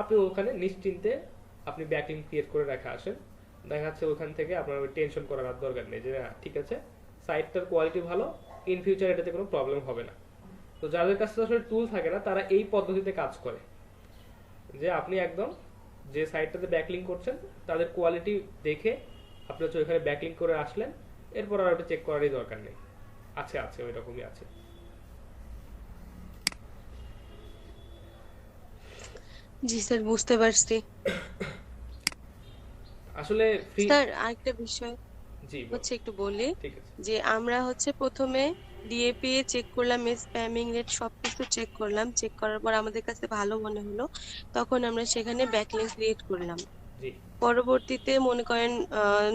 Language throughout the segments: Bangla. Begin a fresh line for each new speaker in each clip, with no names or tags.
আপনি ওখানে নিশ্চিন্তে আপনি ব্যাকলিঙ্ক ক্রিয়েট করে রাখা আসেন। দেখা যাচ্ছে ওখান থেকে আপনার টেনশন করার আর দরকার নেই যে ঠিক আছে সাইটটার কোয়ালিটি ভালো, ইন ফিউচার এটাতে কোনো প্রবলেম হবে না। তো যাদের কাছে আসলে টুল থাকে না তারা এই পদ্ধতিতে কাজ করে, যে আপনি একদম যে সাইটটাতে ব্যাকলিঙ্ক করছেন তাদের কোয়ালিটি দেখে আপনি হচ্ছে ওইখানে ব্যাকলিঙ্ক করে আসলেন, এরপর আর ওটা চেক করারই দরকার নেই। আছে আছে ওই রকমই আছে।
জি স্যার, বুঝতে পারছি।
আসলে ফ্রি।
স্যার আরেকটা বিষয়
জি বল।
হচ্ছে, একটু বলি
ঠিক আছে।
যে আমরা হচ্ছে প্রথমে ডিএপি চেক করলাম, স্প্যামিং রেট সবকিছু চেক করলাম, চেক করার পর আমাদের কাছে ভালো মনে হলো, তখন আমরা সেখানে ব্যাকলিংক ক্রিয়েট করলাম।
জি।
পরবর্তীতে মনে করেন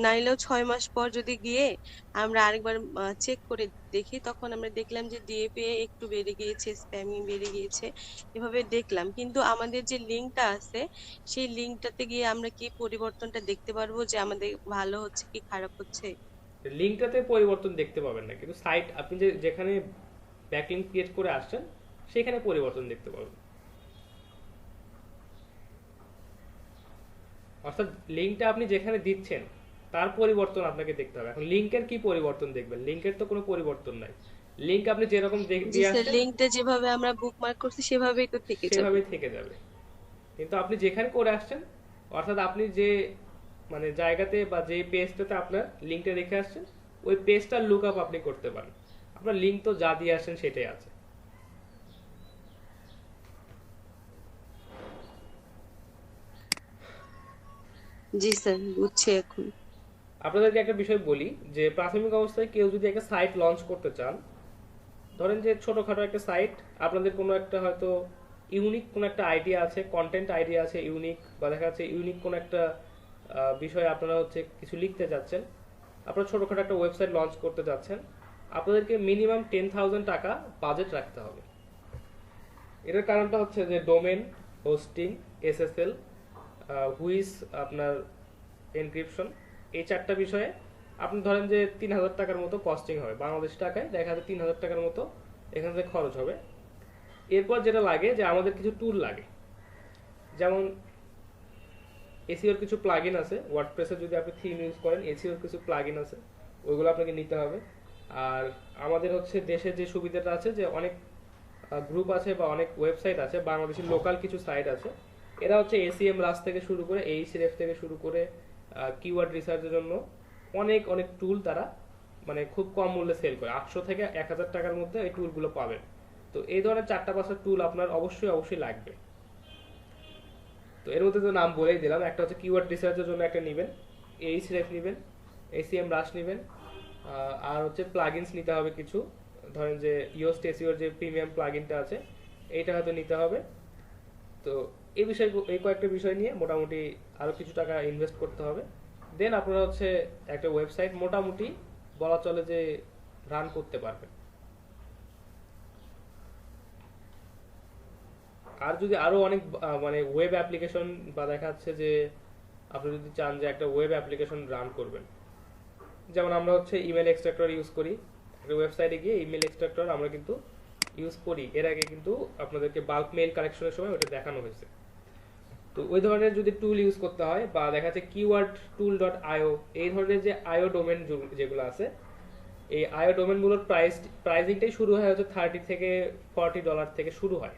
নাইলেও 6 মাস পর যদি গিয়ে আমরা আরেকবার চেক করে দেখি, তখন আমরা দেখলাম যে ডিএপি একটু বেড়ে গিয়েছে, স্প্যামিং বেড়ে গিয়েছে, এভাবে দেখলাম। কিন্তু আমাদের যে লিঙ্কটা আছে, সেই লিঙ্কটাতে গিয়ে আমরা কি পরিবর্তনটা দেখতে পারবো যে আমাদের ভালো হচ্ছে কি খারাপ হচ্ছে?
লিঙ্কটাতে পরিবর্তন দেখতে পাবেন না, কিন্তু সাইট আপনি যেখানে ব্যাকলিঙ্ক ক্রিয়েট করে আসছেন সেখানে পরিবর্তন দেখতে পাবেন। অর্থাৎ লিঙ্কটা আপনি যেখানে দিচ্ছেন তার পরিবর্তন আপনাকে দেখতে হবে। এখন লিঙ্কের কি পরিবর্তন দেখবেন? লিঙ্কের তো কোনো পরিবর্তন নাই। লিঙ্ক আপনি যেরকম
জি
দিয়ে
স্যার,
আসছেন
লিঙ্কটা যেভাবে আমরা বুকমার্ক করছি সেভাবেই তো থেকে যাবে।
সেভাবেই থেকে যাবে। কিন্তু আপনি যেখানে করে আসছেন, অর্থাৎ আপনি যে মানে জায়গাতে বা যে পেজটাতে আপনার লিঙ্কটা রেখে আসছেন ওই পেজটার লুক আপ আপনি করতে পারেন। আপনার লিঙ্ক তো যা দিয়ে আসছেন সেটাই আছে।
জি স্যার, বুঝছি এখন।
আপনাদেরকে একটা বিষয় বলি, যে প্রাথমিক অবস্থায় কেউ যদি একটা সাইট লঞ্চ করতে চান, ধরেন যে ছোটখাটো একটা সাইট, আপনাদের কোনো একটা হয়তো ইউনিক কোনো একটা আইডিয়া আছে, কন্টেন্ট আইডিয়া আছে ইউনিক, বা দেখা যাচ্ছে ইউনিক কোনো একটা বিষয়ে আপনারা হচ্ছে কিছু লিখতে চাচ্ছেন, আপনারা ছোটখাটো একটা ওয়েবসাইট লঞ্চ করতে যাচ্ছেন, আপনাদেরকে মিনিমাম 10,000 টাকা বাজেট রাখতে হবে। এটার কারণটা হচ্ছে যে ডোমেন, হোস্টিং, এসএসএল, হুইস, আপনার এনক্রিপশন, এই চারটা বিষয়ে আপনি ধরেন যে 3,000 টাকার মতো কস্টিং হবে, বাংলাদেশ টাকায় দেখা যাচ্ছে 3,000 টাকার মতো এখান থেকে খরচ হবে। এরপর যেটা লাগে যে আমাদের কিছু টুল লাগে, যেমন এসিওর কিছু প্লাগইন আছে, ওয়ার্ডপ্রেসে যদি আপনি থিম ইউজ করেন এসিওর কিছু প্লাগইন আছে, ওইগুলো আপনাকে নিতে হবে। আর আমাদের হচ্ছে দেশে যে সুবিধাটা আছে যে অনেক গ্রুপ আছে বা অনেক ওয়েবসাইট আছে, বাংলাদেশের লোকাল কিছু সাইট আছে, এরা হচ্ছে এসিএম রাস থেকে শুরু করে এইচরেফ থেকে শুরু করে কিওয়ার্ড রিসার্চের জন্য অনেক অনেক টুল তারা মানে খুব কম মূল্যে সেল করে, 800 থেকে 1,000 টাকার মধ্যে এই টুলগুলো পাবেন। তো এই ধরনের 4টা 5টা টুল আপনার অবশ্যই অবশ্যই লাগবে। তো এর মধ্যে তো নাম বলেই দিলাম, একটা হচ্ছে কিওয়ার্ড রিসার্চের জন্য একটা নেবেন, এইচরেফ নেবেন, এসিএম রাস নেবেন, আর হচ্ছে প্লাগইনস নিতে হবে কিছু, ধরেন যে ইওস্ট এসিওর যে প্রিমিয়াম প্লাগইনটা আছে এইটা হয়তো নিতে হবে। তো এই কয়েকটা বিষয় নিয়ে মোটামুটি আরো কিছু টাকা ইনভেস্ট করতে হবে। দেন আপনারা হচ্ছে একটা ওয়েবসাইট মোটামুটি বলা চলে যে রান করতে পারবেন। আর যদি আরো অনেক মানে ওয়েব অ্যাপ্লিকেশন বা দেখা যাচ্ছে যে আপনি যদি চান যে একটা ওয়েব অ্যাপ্লিকেশন রান করবেন, যেমন আমরা হচ্ছে ইমেল এক্সট্রাক্টর ইউজ করি, একটা ওয়েবসাইটে গিয়ে ইমেল এক্সট্রাক্টর আমরা কিন্তু ইউজ করি, এর আগে কিন্তু আপনাদেরকে বাল্ক মেইল কালেকশনের সময় ওটা দেখানো হয়েছে। তো ওই ধরনের যদি টুল ইউজ করতে হয় বা দেখা যাচ্ছে কিওয়ার্ড টুল ডট আইও, এই ধরনের যে আইও ডোমেন যেগুলো আছে, এই আইও ডোমেনগুলোর প্রাইসিংটাই শুরু হয় হচ্ছে $30 থেকে $40 থেকে শুরু হয়।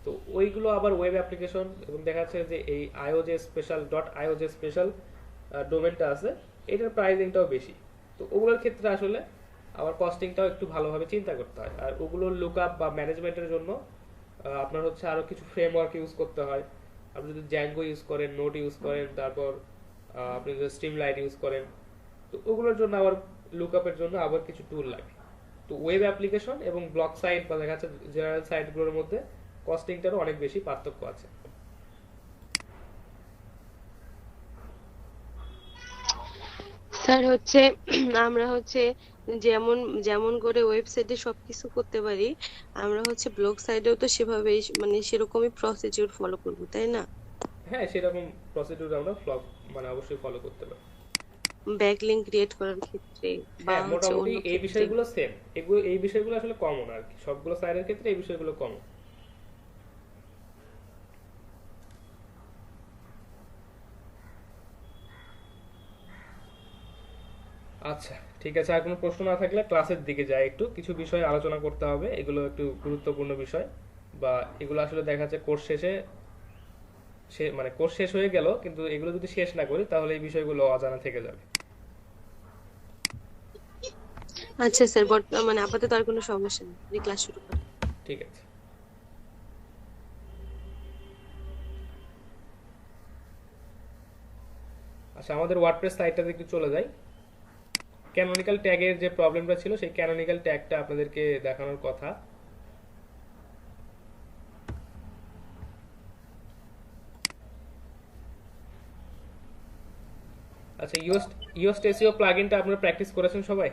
তো ওইগুলো আবার ওয়েব অ্যাপ্লিকেশন, এবং দেখা যাচ্ছে যে এই আইও যে স্পেশাল ডট আইও যে স্পেশাল ডোমেনটা আছে এটার প্রাইসিংটাও বেশি। তো ওগুলোর ক্ষেত্রে আসলে আবার কস্টিংটাও একটু ভালোভাবে চিন্তা করতে হয়। আর ওগুলোর লুকআপ বা ম্যানেজমেন্টের জন্য আপনার হচ্ছে আরো কিছু ফ্রেমওয়ার্ক ইউজ করতে হয়। আপনি যদি জ্যাঙ্গো ইউজ করেন, নোট ইউজ করেন, তারপর আপনি যদি স্ট্রিমলাইট ইউজ করেন, তো ওগুলোর জন্য আবার লুকআপের জন্য আবার কিছু টুল লাগে। তো ওয়েব অ্যাপ্লিকেশন এবং ব্লগ সাইট বা দেখা যাচ্ছে জেনারেল সাইটগুলোর মধ্যে কস্টিংটারও অনেক বেশি পার্থক্য আছে।
স্যার হচ্ছে আমরা হচ্ছে যেমন যেমন করে ওয়েবসাইটে সবকিছু করতে পারি, আমরা হচ্ছে ব্লগ সাইটেও তো সেভাবেই মানে সেরকমই প্রসিডিউর ফলো করবো, তাই না?
হ্যাঁ, সেরকম প্রসিডিউর আমরা মানে অবশ্যই ফলো করতে পারি।
ব্যাকলিংক ক্রিয়েট করার ক্ষেত্রে বা
হ্যাঁ,
হচ্ছে
মোটামুটি
অন্য
এই
ক্ষেত্রে।
বিষয়গুলো সেম, এই বিষয়গুলো আসলে কমন আর কি, সবগুলো সাইটের ক্ষেত্রে এই বিষয়গুলো কমন। আচ্ছা, ঠিক আছে। আর কোনো প্রশ্ন না থাকলে ক্লাসের দিকে যাই, একটু কিছু বিষয় আলোচনা করতে হবে, এগুলো একটু গুরুত্বপূর্ণ বিষয়, বা এগুলো আসলে দেখা যাচ্ছে কোর্স শেষে মানে কোর্স শেষ হয়ে গেল কিন্তু এগুলো যদি শেষ না করি তাহলে এই বিষয়গুলো অজানা থেকে যাবে।
আচ্ছা স্যার, বর্তমানে আপাতত আর কোনো সমস্যা নেই, আপনি ক্লাস শুরু করেন।
ঠিক আছে। আচ্ছা, আমাদের ওয়ার্ডপ্রেস সাইটটাতে একটু চলে যাই। ক্যানোনিক্যাল ট্যাগের যে প্রবলেমটা ছিল সেই ক্যানোনিক্যাল ট্যাগটা আপনাদেরকে দেখানোর কথা। আচ্ছা, ইওস্ট এসইও প্লাগইনটা আপনারা প্র্যাকটিস করেছেন সবাই?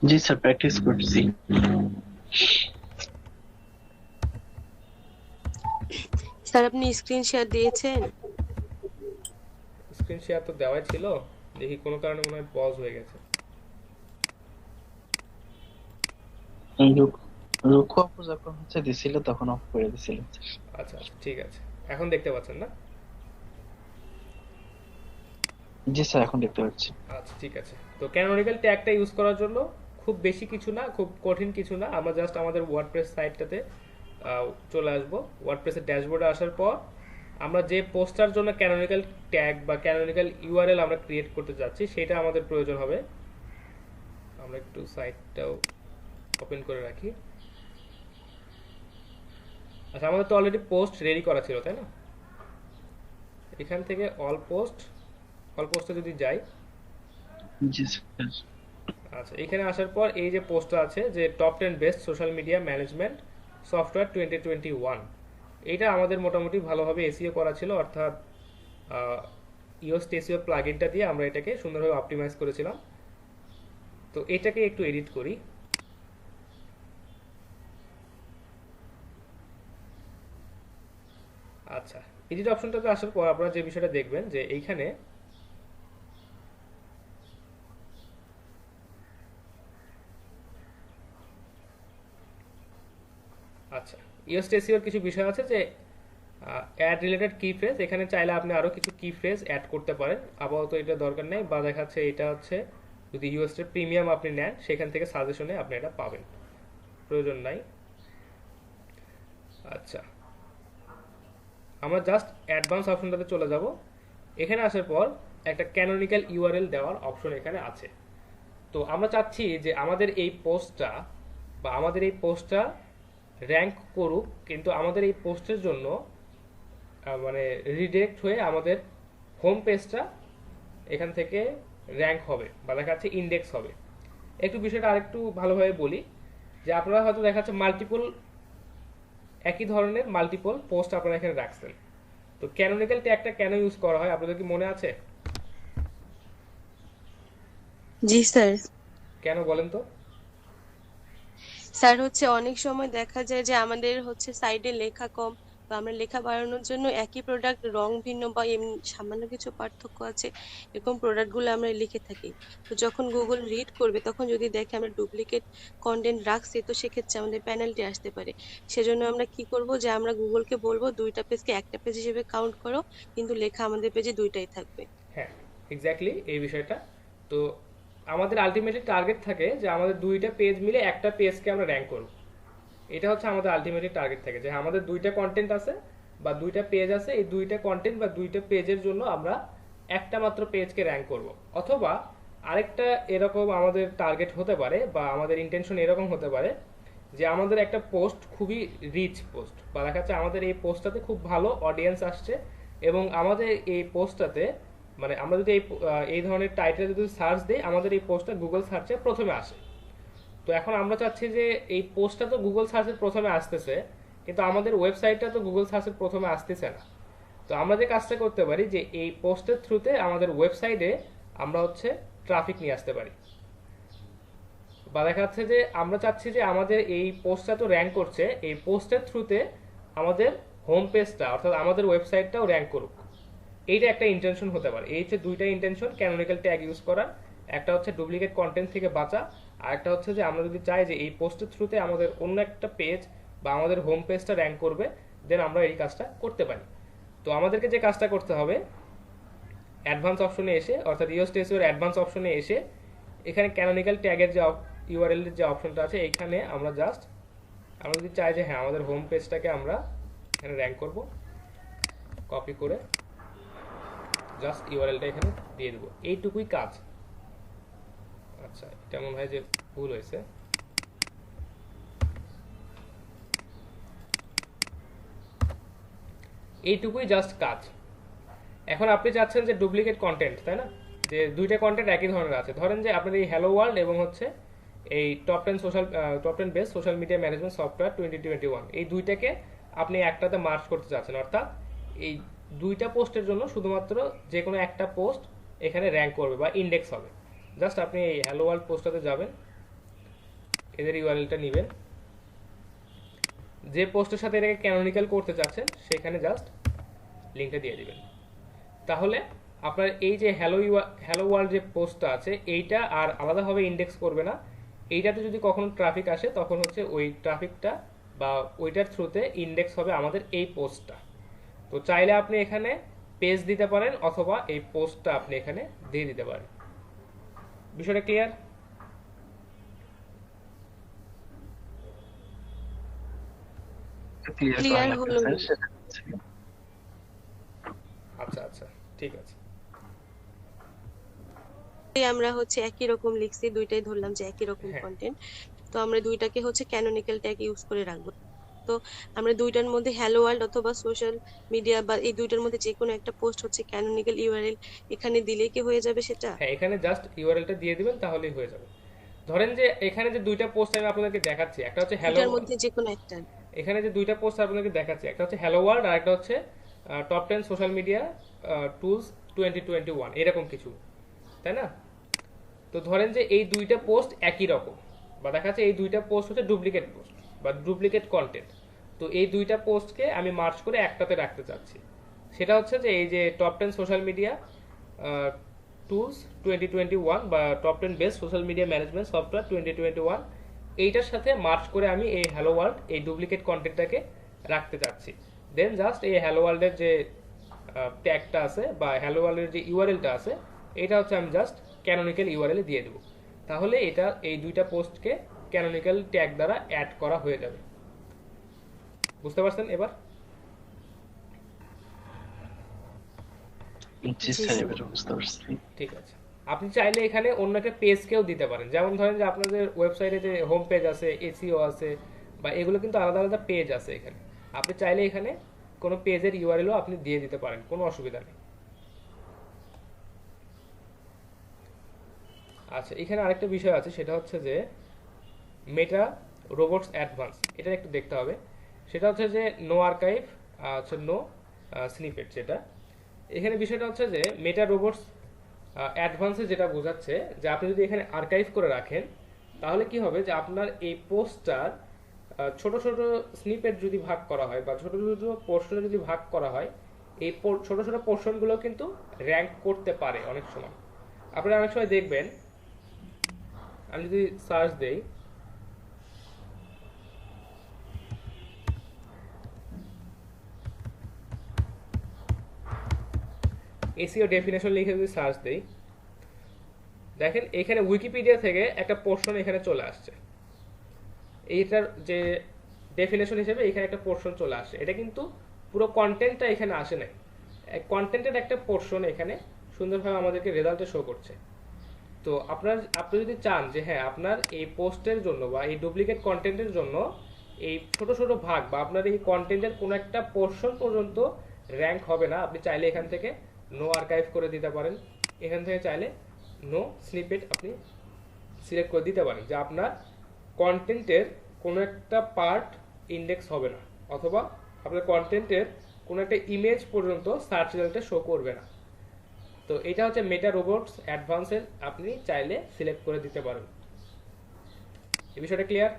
জি স্যার, প্র্যাকটিস করছি।
স্যার আপনি স্ক্রিন শেয়ার দিয়েছেন?
স্ক্রিন শেয়ার তো দেওয়াই ছিল, দেখি কোনো কারণে মনে হয় পজ হয়ে গেছে।
রুকু আপু যখন দিছিল তখন অফ করে দিছিল।
আচ্ছা আচ্ছা, ঠিক আছে। এখন দেখতে পাচ্ছেন না?
জি স্যার, এখন দেখতে পাচ্ছি।
আচ্ছা, ঠিক আছে। তো ক্যানোনিক্যাল ট্যাগটা ইউজ করার জন্য খুব বেশি কিছু না, খুব কঠিন কিছু না, আমরা জাস্ট আমাদের ওয়ার্ডপ্রেস সাইটটাতে চলে আসবো। ওয়ার্ডপ্রেসের ড্যাশবোর্ডে আসার পর আমরা যে পোস্টার জন্য ক্যানোনিক্যাল ট্যাগ বা ক্যানোনিক্যাল ইউআরএল আমরা ক্রিয়েট করতে যাচ্ছি সেটা আমাদের প্রয়োজন হবে। আমরা একটু সাইটটাও ওপেন করে রাখি। আচ্ছা, আমাদের তো অলরেডি পোস্ট রেডি করা ছিল, তাই না? এখান থেকে অল পোস্টে যদি যাই,
জি স্যার।
আচ্ছা, এখানে আসার পর এই যে পোস্টটা আছে যে top 10 best social media management software 2021, এইটা আমাদের মোটামুটি ভালোভাবে এসইও করা ছিল, অর্থাৎ ইওস্ট এসইও প্লাগইনটা দিয়ে আমরা এটাকে সুন্দরভাবে অপটিমাইজ করেছিলাম। তো এটাকে একটু এডিট করি। আচ্ছা, এডিট অপশনটাতে আসার পর আপনারা যে বিষয়টা দেখবেন যে এইখানে আচ্ছা, ইওস্ট এসইওর কিছু বিষয় আছে যে অ্যাড রিলেটেড কি ফ্রেজ, এখানে চাইলে আপনি আরো কিছু কি ফ্রেজ অ্যাড করতে পারেন, আপাতত এটা দরকার নেই, বা দেখাচ্ছে এটা হচ্ছে যদি ইউএস এর প্রিমিয়াম আপনি নেন সেখান থেকে সাজেশনে আপনি এটা পাবেন, প্রয়োজন নাই। আচ্ছা, আমরা জাস্ট অ্যাডভান্স অপশনটাতে চলে যাব। এখানে আসার পর একটা ক্যানোনিক্যাল ইউআরএল দেওয়ার অপশন এখানে আছে। তো আমরা চাচ্ছি যে আমাদের এই পোস্টটা র্যাঙ্ক করুক, কিন্তু আমাদের এই পোস্টের জন্য মানে রিডাইরেক্ট হয়ে আমাদের হোম পেজটা এখান থেকে র্যাঙ্ক হবে বা দেখা যাচ্ছে ইন্ডেক্স হবে। একটু বিষয়টা আরেকটু ভালোভাবে বলি যে আপনারা হয়তো দেখা যাচ্ছে একই ধরনের মাল্টিপল পোস্ট আপনারা এখানে রাখছেন। তো ক্যানোনিক্যাল ট্যাগটা কেন ইউজ করা হয় আপনাদের কি মনে আছে?
জি স্যার।
কেন বলেন তো?
স্যার অনেক সময় দেখা যায় যে আমাদের সাইডে লেখা কম, বা আমরা লেখা বাড়ানোর জন্য একই প্রোডাক্ট রং ভিন্ন বা এমনি সামান্য কিছু পার্থক্য আছে, এরকম প্রোডাক্ট গুলো আমরা লিখে থাকি। তো যখন গুগল রিড করবে তখন যদি দেখে আমরা ডুপ্লিকেট কন্টেন্ট রাখছি, তো সেক্ষেত্রে আমাদের পেনাল্টি আসতে পারে। সেজন্য আমরা কি করব, যে আমরা গুগলকে বলবো দুইটা পেজকে একটা পেজ হিসেবে কাউন্ট করো, কিন্তু লেখা আমাদের পেজে দুইটাই থাকবে।
হ্যাঁ, এক্স্যাক্টলি এই বিষয়টা। তো আমাদের আলটিমেটলি টার্গেট থাকে যে আমাদের দুইটা পেজ মিলে একটা পেজকে আমরা র্যাঙ্ক করব। এটা হচ্ছে আমাদের আলটিমেটলি টার্গেট থাকে যে আমাদের দুইটা কন্টেন্ট আছে বা দুইটা পেজ আছে, এই দুইটা কন্টেন্ট বা দুইটা পেজের জন্য আমরা একটা মাত্র পেজকে র্যাঙ্ক করব। অথবা আরেকটা এরকম আমাদের টার্গেট হতে পারে বা আমাদের ইন্টেনশন এরকম হতে পারে যে আমাদের একটা পোস্ট খুবই রিচ পোস্ট, বা দেখা যাচ্ছে আমাদের এই পোস্টটাতে খুব ভালো অডিয়েন্স আসছে, এবং আমাদের এই পোস্টটাতে মানে আমরা যদি এই ধরনের টাইটেল যদি সার্চ দিই আমাদের এই পোস্টটা গুগল সার্চে প্রথমে আসে। তো এখন আমরা চাচ্ছি যে এই পোস্টটা তো গুগল সার্চের প্রথমে আসতেছে, কিন্তু আমাদের ওয়েবসাইটটা তো গুগল সার্চের প্রথমে আসতেছে না। তো আমরা যে কাজটা করতে পারি যে এই পোস্টের থ্রুতে আমাদের ওয়েবসাইটে আমরা ট্রাফিক নিয়ে আসতে পারি, বা দেখা যাচ্ছে যে আমরা চাচ্ছি যে আমাদের এই পোস্টটা তো র্যাঙ্ক করছে, এই পোস্টের থ্রুতে আমাদের হোম পেজটা অর্থাৎ আমাদের ওয়েবসাইটটাও র্যাঙ্ক করুক। এইটা একটা ইন্টেনশন হতে পারে। এই হচ্ছে দুইটা ইন্টেনশন ক্যানোনিক্যাল ট্যাগ ইউজ করার। একটা হচ্ছে ডুপ্লিকেট কন্টেন্ট থেকে বাঁচা, আর একটা হচ্ছে যে আমরা যদি চাই যে এই পোস্টের থ্রুতে আমাদের অন্য একটা পেজ বা আমাদের হোম পেজটা র্যাঙ্ক করবে, দেন আমরা এই কাজটা করতে পারি। তো আমাদেরকে যে কাজটা করতে হবে, অ্যাডভান্স অপশনে এসে, অর্থাৎ ইওএসটি এসইও এর অ্যাডভান্স অপশনে এসে এখানে ক্যানোনিক্যাল ট্যাগের যে ইউআরএল এর যে অপশনটা আছে এইখানে আমরা জাস্ট, আমরা যদি চাই যে হ্যাঁ আমাদের হোম পেজটাকে আমরা এখানে র্যাঙ্ক করব, কপি করে জাস্ট ইউআরএলটা এখানে দিয়ে দেবো, এইটুকুই কাজ। আচ্ছা, এটা মনে হয় যে ভুল হয়েছে। এইটুকুই জাস্ট কাজ। এখন আপনি চাচ্ছেন যে ডুপ্লিকেট কন্টেন্ট, তাই না, যে দুইটা কন্টেন্ট একই ধরনের আছে। ধরেন যে আপনার এই হ্যালো ওয়ার্ল্ড এবং হচ্ছে এই top 10 best social media management software 2021, এই দুইটাকে আপনি একটাতে মার্চ করতে চাচ্ছেন, অর্থাৎ এই দুইটা পোস্টের জন্য শুধুমাত্র যে কোনো একটা পোস্ট এখানে র্যাঙ্ক করবে বা ইন্ডেক্স হবে। জাস্ট আপনি এই হ্যালো ওয়ার্ল্ড পোস্টটাতে যাবেন, এদের ইউআরএলটা নেবেন, যে পোস্টের সাথে এটাকে ক্যানোনিক্যাল করতে চাচ্ছেন সেখানে জাস্ট লিঙ্কটা দিয়ে দিবেন। তাহলে আপনার এই যে হ্যালো ওয়ার্ল্ড যে পোস্টটা আছে এইটা আর আলাদাভাবে ইন্ডেক্স করবে না। এইটাতে যদি কখনো ট্রাফিক আসে তখন হচ্ছে ওই ট্রাফিকটা বা ওইটার থ্রুতে ইন্ডেক্স হবে আমাদের এই পোস্টটা। তো চাইলে আপনি এখানে পেজ দিতে পারেন অথবা এই পোস্টটা আপনি এখানে দিয়ে দিতে পারেন। বিষয়টা ক্লিয়ার?
ক্লিয়ার
ক্লিয়ার
করা
হলো।
লাগবে স্যার, সেটা হচ্ছে।
আচ্ছা আচ্ছা, ঠিক আছে।
আমরা হচ্ছে একই রকম লিখছি, দুইটাই ধরলাম যে একই রকম
হ্যাঁ
কন্টেন্ট। তো আমরা দুইটাকে হচ্ছে ক্যানোনিক্যাল ট্যাগ ইউজ করে রাখবো। তো আমরা দুইটার মধ্যে হ্যালো ওয়ার্ল্ড অথবা সোশ্যাল মিডিয়া বা এই দুইটার মধ্যে যে কোনো একটা পোস্ট হচ্ছে ক্যানোনিক্যাল ইউআরএল এখানে দিলেই কি হয়ে যাবে সেটা?
হ্যাঁ, এখানে জাস্ট ইউআরএলটা দিয়ে দিবেন তাহলেই হয়ে যাবে। ধরেন যে এখানে যে দুইটা পোস্ট আমি আপনাদেরকে দেখাচ্ছি, একটা হচ্ছে হ্যালো,
দুইটার মধ্যে যে কোনো একটা।
এখানে যে দুইটা পোস্ট আপনাদেরকে দেখাচ্ছি, একটা হচ্ছে হ্যালো ওয়ার্ল্ড আর একটা হচ্ছে টপ 10 সোশ্যাল মিডিয়া টুলস 2021, এরকম কিছু, তাই না? তো ধরেন যে এই দুইটা পোস্ট একই রকম, বা দেখা যাচ্ছে এই দুইটা পোস্ট হচ্ছে ডুপ্লিকেট পোস্ট বা ডুপ্লিকেট কন্টেন্ট। তো এই দুইটা পোস্টকে আমি মার্চ করে একটাতে রাখতে চাচ্ছি। সেটা হচ্ছে যে এই যে টপ 10 সোশ্যাল মিডিয়া টুলস 2021 বা top 10 best social media management software 2021, এইটার সাথে মার্চ করে আমি এই হ্যালো ওয়ার্ল্ড এই ডুপ্লিকেট কন্টেন্টটাকে রাখতে চাচ্ছি। দেন জাস্ট এই হ্যালো ওয়ার্ল্ডের যে ট্যাগটা আছে বা হ্যালো ওয়ার্ল্ডের যে ইউআরএলটা আছে এটা হচ্ছে আমি জাস্ট ক্যানোনিক্যাল ইউআরএল দিয়ে দেবো। তাহলে এটা এই দুইটা পোস্টকে ক্যানোনিক্যাল ট্যাগ দ্বারা অ্যাড করা হয়ে যাবে। বুঝতে পারছেন এবার?
জি
জি
স্যার,
স্যার।
এবার বুঝতে পারছি।
ঠিক আছে। আপনি চাইলে এখানে অন্য একটা পেজকেও দিতে পারেন, যেমন ধরেন যে আপনাদের ওয়েবসাইটে যে হোম পেজ আছে, এসইও আছে, বা এগুলো কিন্তু আলাদা আলাদা পেজ আছে এখানে। আপনি চাইলে এখানে কোনো পেজের ইউআরএলও আপনি দিয়ে দিতে পারেন, কোনো অসুবিধা নেই। আচ্ছা, এখানে আরেকটা বিষয় আছে, সেটা হচ্ছে যে মেটা রোবটস অ্যাডভান্স, এটা একটু দেখতে হবে। সেটা হচ্ছে যে নো আর্কাইভ, হচ্ছে নো স্নিপেট। যেটা এখানে বিষয়টা হচ্ছে যে মেটা রোবটস অ্যাডভান্সে যেটা বোঝাচ্ছে যে আপনি যদি এখানে আর্কাইভ করে রাখেন তাহলে কি হবে যে আপনার এই পোস্টটার ছোট ছোট স্নিপেট যদি ভাগ করা হয় বা ছোট ছোট পোর্শনে যদি ভাগ করা হয়, এই ছোট ছোট পোর্শনগুলো কিন্তু র্যাঙ্ক করতে পারে অনেক সময়। আপনারা অনেক সময় দেখবেন, আমি যদি সার্চ দেই, এসইও ডেফিনেশন লিখে যদি সার্চ দেই, দেখেন এখানে উইকিপিডিয়া থেকে একটা পোর্শন এখানে চলে আসছে। এইটার যে ডেফিনেশন হিসেবে এখানে একটা পোর্শন চলে আসে, এটা কিন্তু পুরো কন্টেন্টটা এখানে আসে নাই, কন্টেন্টের একটা পোর্শন এখানে সুন্দরভাবে আমাদেরকে রেজাল্টে শো করছে। তো আপনি যদি চান যে হ্যাঁ আপনার এই পোস্টের জন্য বা এই ডুপ্লিকেট কন্টেন্টের জন্য এই ছোট ছোট ভাগ বা আপনার এই কন্টেন্টের কোনো একটা পোর্শন পর্যন্ত র্যাঙ্ক হবে না, আপনি চাইলে এখান থেকে নো আর্কাইভ করে দিতে পারেন। এখান থেকে চাইলে নো স্নিপেট আপনি সিলেক্ট করে দিতে পারেন, যে আপনার কন্টেন্টের কোনো একটা পার্ট ইন্ডেক্স হবে না, অথবা আপনার কন্টেন্টের কোনো একটা ইমেজ পর্যন্ত সার্চ রেজাল্টে শো করবে না। তো এটা হচ্ছে মেটা রোবটস অ্যাডভান্সের আপনি চাইলে সিলেক্ট করে দিতে পারেন। এই বিষয়টা ক্লিয়ার?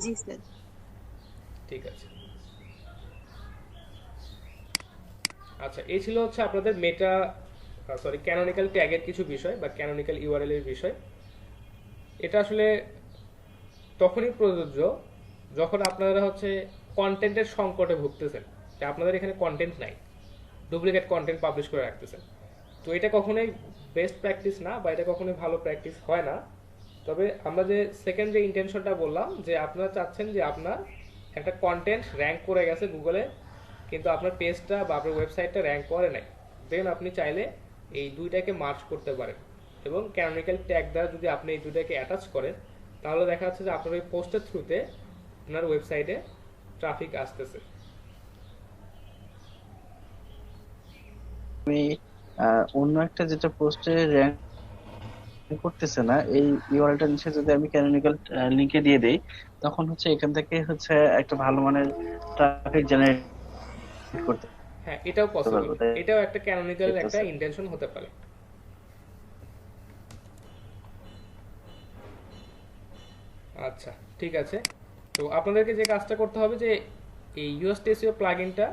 জি স্যার।
ঠিক আছে। আচ্ছা, এই ছিল হচ্ছে আপনাদের মেটা ক্যানোনিক্যাল ট্যাগের কিছু বিষয় বা ক্যানোনিক্যাল ইউআরএল এর বিষয়। এটা আসলে তখনই প্রযোজ্য যখন আপনারা হচ্ছে কন্টেন্টের সংকটে ভুগতেছেন, যে আপনাদের এখানে কন্টেন্ট নাই, ডুপ্লিকেট কন্টেন্ট পাবলিশ করে রাখতেছেন। তো এটা কখনোই বেস্ট প্র্যাকটিস না, বা এটা কখনোই ভালো প্র্যাকটিস হয় না। তবে আমরা যে সেকেন্ড যে ইন্টেনশনটা বললাম, যে আপনারা চাচ্ছেন যে আপনার একটা কন্টেন্ট র্যাঙ্ক করে গেছে গুগলে, কিন্তু আপনার পেজটা বা আপনার ওয়েবসাইটটা র্যাঙ্ক করে নাই, দেন আপনি চাইলে এই দুইটাকে মার্জ করতে পারেন, এবং ক্যানোনিক্যাল ট্যাগ দ্বারা যদি আপনি এই দুইটাকে অ্যাটাচ করেন, তাহলে দেখা যাচ্ছে যে আপনার ওই পোস্টের থ্রুতে আপনার ওয়েবসাইটে ট্রাফিক আসতেছে।
আমি অন্য একটা যেটা পোস্টে র্যাঙ্ক করতেছে না, এই ইউআরএলটা নিচে যদি আমি ক্যানোনিক্যাল লিংকে দিয়ে দেই, তখন হচ্ছে এখান থেকে হচ্ছে একটা ভালো মানের ট্রাফিক জেনারেট করতে
হ্যাঁ, এটাও পসিবল,
পারবো, তাই
এটাও একটা ক্যানোনিক্যাল
তো
একটা
স্যার?
ইন্টেনশন হতে পারে। আচ্ছা, ঠিক আছে। তো আপনাদেরকে যে কাজটা করতে হবে, যে এই ইউএসটিসিও প্লাগইনটা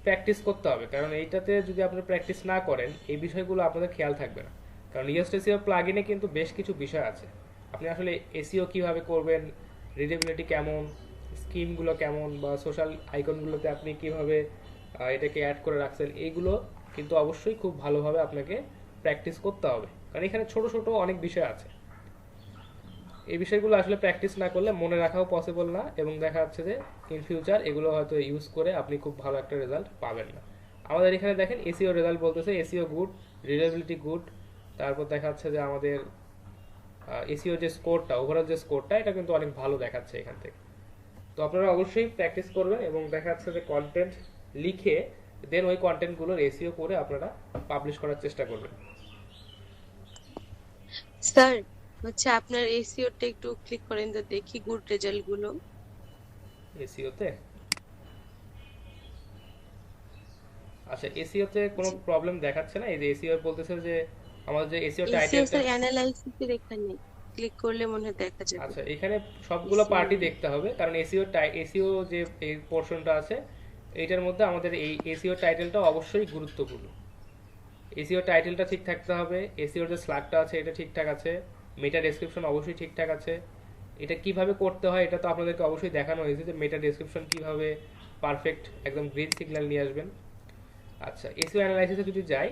প্র্যাকটিস করতে হবে, কারণ এইটাতে যদি আপনি প্র্যাকটিস না করেন এই বিষয়গুলো আপনাদের খেয়াল থাকবে না। কারণ ইউএসটিসিও প্লাগইনে কিন্তু বেশ কিছু বিষয় আছে, আপনি আসলে এসইও কিভাবে করবেন, রিডেবিলিটি কেমন, স্কিমগুলো কেমন, বা সোশ্যাল আইকনগুলোতে আপনি কিভাবে এটাকে অ্যাড করে রাখছেন, এইগুলো কিন্তু অবশ্যই খুব ভালোভাবে আপনাকে প্র্যাকটিস করতে হবে, কারণ এখানে ছোট ছোট অনেক বিষয় আছে। এই বিষয়গুলো আসলে প্র্যাকটিস না করলে মনে রাখাও পসিবল না, এবং দেখা যাচ্ছে যে ইন ফিউচার এগুলো হয়তো ইউজ করে আপনি খুব ভালো একটা রেজাল্ট পাবেন না। আমাদের এখানে দেখেন এসইও রেজাল্ট বলতেছে এসইও গুড, রিলায়েবিলিটি গুড, তারপর দেখা যাচ্ছে যে আমাদের এসইও যে স্কোরটা, ওভারঅল যে স্কোরটা, এটা কিন্তু অনেক ভালো দেখাচ্ছে এখান থেকে। তো আপনারা অবশ্যই প্র্যাকটিস করবেন, এবং দেখা যাচ্ছে যে কন্টেন্ট লিখে দেন ওই কন্টেন্টগুলোর এসইও করে আপনারা পাবলিশ করার চেষ্টা করবেন।
স্যার, হচ্ছে আপনার এসিওটা একটু ক্লিক করেন তো দেখি গুড রেজাল্ট গুলো।
এসইওতে, আচ্ছা, এসইওতে কোনো
জি।
প্রবলেম দেখাচ্ছে না। এই যে এসইও বলতেছে যে আমাদের যে এসইও
এসিও
টাইটেলটা,
স্যার অ্যানালাইসিসের এখানে ক্লিক করলে মনে হয় দেখা যাবে
আচ্ছা এখানে সবগুলো
এসিও।
পার্টি দেখতে হবে, কারণ এসইও যে এই পোর্শনটা আছে এইটার মধ্যে আমাদের এই এসইও টাইটেলটা অবশ্যই গুরুত্বপূর্ণ। এসইও টাইটেলটা ঠিক থাকতে হবে, এসইওর যে স্ল্যাগটা আছে এটা ঠিকঠাক আছে, মেটা ডেসক্রিপশন অবশ্যই ঠিকঠাক আছে। এটা কিভাবে করতে হয় এটা তো আপনাদেরকে অবশ্যই দেখানো হয়েছে, যে মেটা ডেসক্রিপশন কিভাবে পারফেক্ট একদম গ্রিন সিগন্যাল নিয়ে আসবেন। আচ্ছা, এসইও অ্যানালাইসিসে যদি যাই,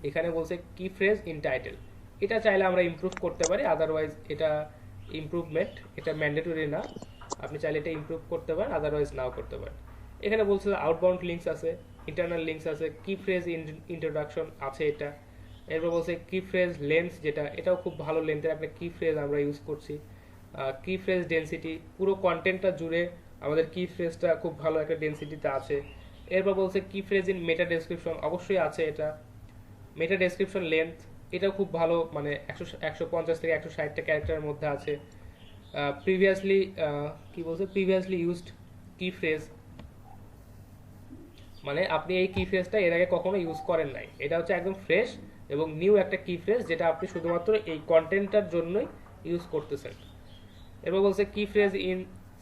এখানে বলছে কি ফ্রেজ ইন টাইটেল, এটা চাইলে আমরা ইমপ্রুভ করতে পারি, আদারওয়াইজ এটা ইমপ্রুভমেন্ট, এটা ম্যান্ডেটরি না, আপনি চাইলে এটা ইমপ্রুভ করতে পারেন, আদারওয়াইজ নাও করতে পারেন। এখানে বলছে আউটবাউন্ড লিঙ্কস আছে, ইন্টারনাল লিঙ্কস আছে, কি ফ্রেজ ইন্ট্রোডাকশন আছে এটা। এরপর বলছে কি ফ্রেজ লেন্থ, যেটা এটাও খুব ভালো লেন্থের একটা কি ফ্রেজ আমরা ইউজ করছি। কি ফ্রেজ ডেনসিটি, পুরো কন্টেন্টটা জুড়ে আমাদের কি ফ্রেজটা খুব ভালো একটা ডেনসিটিতে আছে। এরপর বলছে কি ফ্রেজ ইন মেটা ডেসক্রিপশন, অবশ্যই আছে এটা। মেটা ডেসক্রিপশন লেন্থ, এটাও খুব ভালো, মানে 150 থেকে 160টা ক্যারেক্টারের মধ্যে আছে। প্রিভিয়াসলি কি বলছে, প্রিভিয়াসলি ইউজড কি ফ্রেজ, মানে আপনি এই কি ফ্রেজটা এর আগে কখনো ইউজ করেন নাই, এটা হচ্ছে একদম ফ্রেশ এবং নিউ একটা কি ফ্রেজ, যেটা আপনি শুধুমাত্র এই কন্টেন্টটার জন্যই ইউজ করতেছেন। এবার বলছে কি ফ্রেজ ইন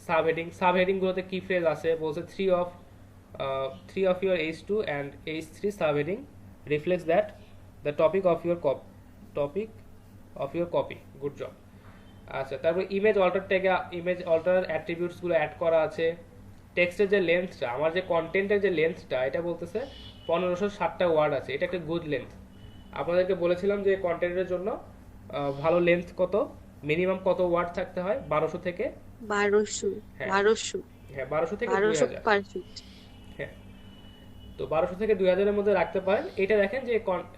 সাবহেডিং, সাবহেডিংগুলোতে কি ফ্রেজ আছে, বলছে three of your H2 and H3 subheading reflects that the topic of your copy, good job. আচ্ছা, তারপর ইমেজ অল্টার ট্যাগে ইমেজ অল্টার অ্যাট্রিবিউটসগুলো অ্যাড করা আছে। টেক্সটের যে লেন্থটা, আমার যে কন্টেন্টের যে লেন্থটা, এটা বলতেছে 1560টা ওয়ার্ড আছে, এটা একটা গুড লেন্থ। আপনাদেরকে বলেছিলাম যে কন্টেন্টের জন্য ভালো লেন্থ কত, মিনিমাম কত ওয়ার্ড থাকতে হয়, 1200 থেকে,
1200।
হ্যাঁ
1200।
হ্যাঁ 1200 থেকে
1200
2000,
পারফেক্ট।
হ্যাঁ। তো 1200 থেকে 2000-এর মধ্যে রাখতে পারেন। এটা দেখেন যে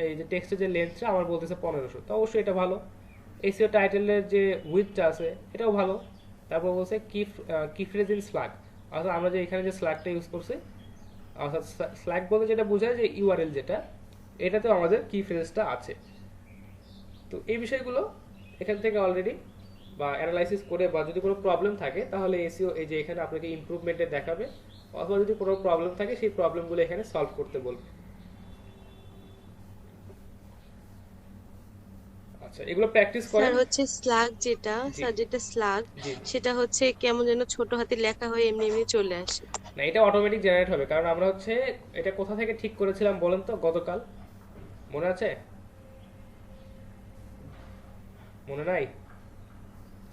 এই যে টেক্সটের যে লেন্থটা আমার বলতেছে 1500, তো অবশ্যই এটা ভালো। এসইও টাইটেলের যে উইথটা আছে এটাও ভালো। তারপর বলছে কি ফ্রেজ ইন স্ল্যাগ, অর্থাৎ আমরা যে এখানে যে স্ল্যাগটা ইউজ করছি, অর্থাৎ স্ল্যাগ বলতে যেটা বোঝায় যে ইউআরএল যেটা, এটাতেও আমাদের কি ফ্রেজটা আছে। তো এই বিষয়গুলো এখান থেকে অলরেডি বা অ্যানালাইসিস করে, বা যদি কোনো প্রবলেম থাকে তাহলে এসইও এই যে এখানে আপনাকে ইমপ্রুভমেন্টে দেখাবে, অথবা যদি কোনো প্রবলেম থাকে সেই প্রবলেমগুলো এখানে সলভ করতে বলবে। আচ্ছা, এগুলো প্র্যাকটিস
স্যার
করেন।
হচ্ছে স্লাগ যেটা,
জি
স্যার যেটা স্লাগ,
জি,
সেটা হচ্ছে কেমন যেন ছোট হাতে লেখা হয়ে এমনি এমনি চলে আসে।
না এটা অটোমেটিক জেনারেট হবে, কারণ আমরা হচ্ছে এটা কোথা থেকে ঠিক করেছিলাম বলেন তো, গতকাল মনে আছে? মনে নাই?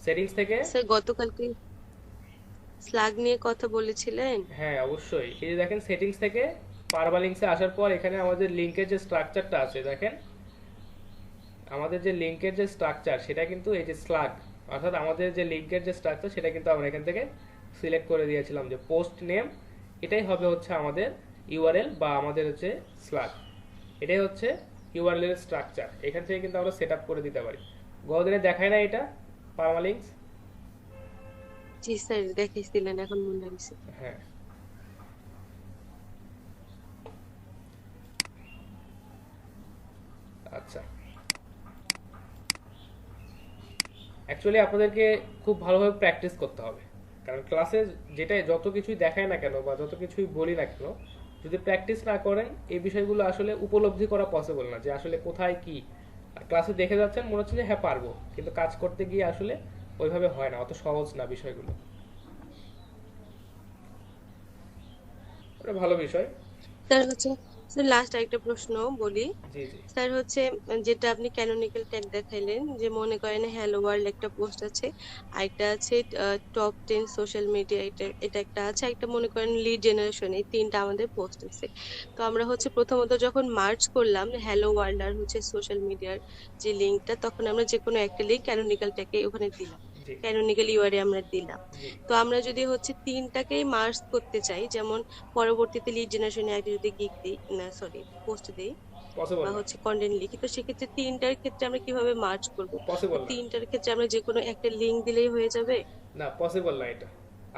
সেটিংস থেকে,
স্যার গতকালকে স্লাগ নিয়ে কথা বলেছিলেন?
হ্যাঁ অবশ্যই, এই যে দেখেন সেটিংস থেকে পারমালিংসে আসার পর এখানে আমাদের লিঙ্কের যে স্ট্রাকচারটা আছে দেখেন, আমাদের যে লিঙ্কের যে স্ট্রাকচার সেটা কিন্তু এই যে স্লাগ, অর্থাৎ আমাদের যে লিঙ্কের যে স্ট্রাকচার সেটা কিন্তু আমরা এখান থেকে সিলেক্ট করে দিয়েছিলাম যে পোস্ট নেম এটাই হবে হচ্ছে আমাদের ইউআরএল বা আমাদের হচ্ছে স্লাগ, এটাই হচ্ছে ইউআরএল এর স্ট্রাকচার। এখান থেকে কিন্তু আমরা সেট আপ করে দিতে পারি। গতদিনে দেখায় না এটা পারমালিংস?
জি স্যার, দেখাইছিলেন, এখন মনে হয়েছে।
হ্যাঁ, আচ্ছা। অ্যাকচুয়ালি আপনাদেরকে খুব ভালোভাবে প্র্যাকটিস করতে হবে, কারণ ক্লাসে যেটাই যত কিছুই দেখায় না কেন বা যত কিছুই বলি না কেন, যদি প্র্যাকটিস না করেন এই বিষয়গুলো আসলে উপলব্ধি করা পসিবল না যে আসলে কোথায় কি। ক্লাসে দেখে যাচ্ছেন মনে হচ্ছে যে হ্যাঁ পারবো, কিন্তু কাজ করতে গিয়ে আসলে ওইভাবে হয় না, অত সহজ না বিষয়গুলো। ওটা ভালো বিষয়।
স্যার হচ্ছে, স্যার লাস্ট একটা প্রশ্ন বলি।
জি জি।
স্যার হচ্ছে, যেটা আপনি ক্যানোনিক্যাল ট্যাগ দেখাইলেন, যে মনে করেন হ্যালো ওয়ার্ল্ড একটা পোস্ট আছে, আরেকটা আছে টপ 10 সোশ্যাল মিডিয়া, এটা এটা একটা আছে, একটা মনে করেন লিড জেনারেশন, এই তিনটা আমাদের পোস্ট আছে। তো আমরা হচ্ছে প্রথমত যখন মার্চ করলাম হ্যালো ওয়ার্ল্ড আর হচ্ছে সোশ্যাল মিডিয়ার যে লিঙ্কটা, তখন আমরা যে কোনো একটা লিঙ্ক ক্যানোনিক্যাল ট্যাগে ওখানে দিলাম,
জি
ক্যানোনিক্যাল ইউআরএ আমরা দিলাম।
জি।
তো আমরা যদি হচ্ছে তিনটাকেই মার্জ করতে চাই, যেমন পরবর্তীতে লিড জেনারেশনে একটা যদি গিগ দিই, না সরি পোস্ট দিই
পসিবল
বা
না।
হচ্ছে কন্টেন্ট লিখি, তো সেক্ষেত্রে তিনটার ক্ষেত্রে আমরা কিভাবে মার্জ করব? বা
পসিবল না।
তিনটার ক্ষেত্রে আমরা যে কোনো একটা লিঙ্ক দিলেই হয়ে যাবে?
না, পসিবল না এটা।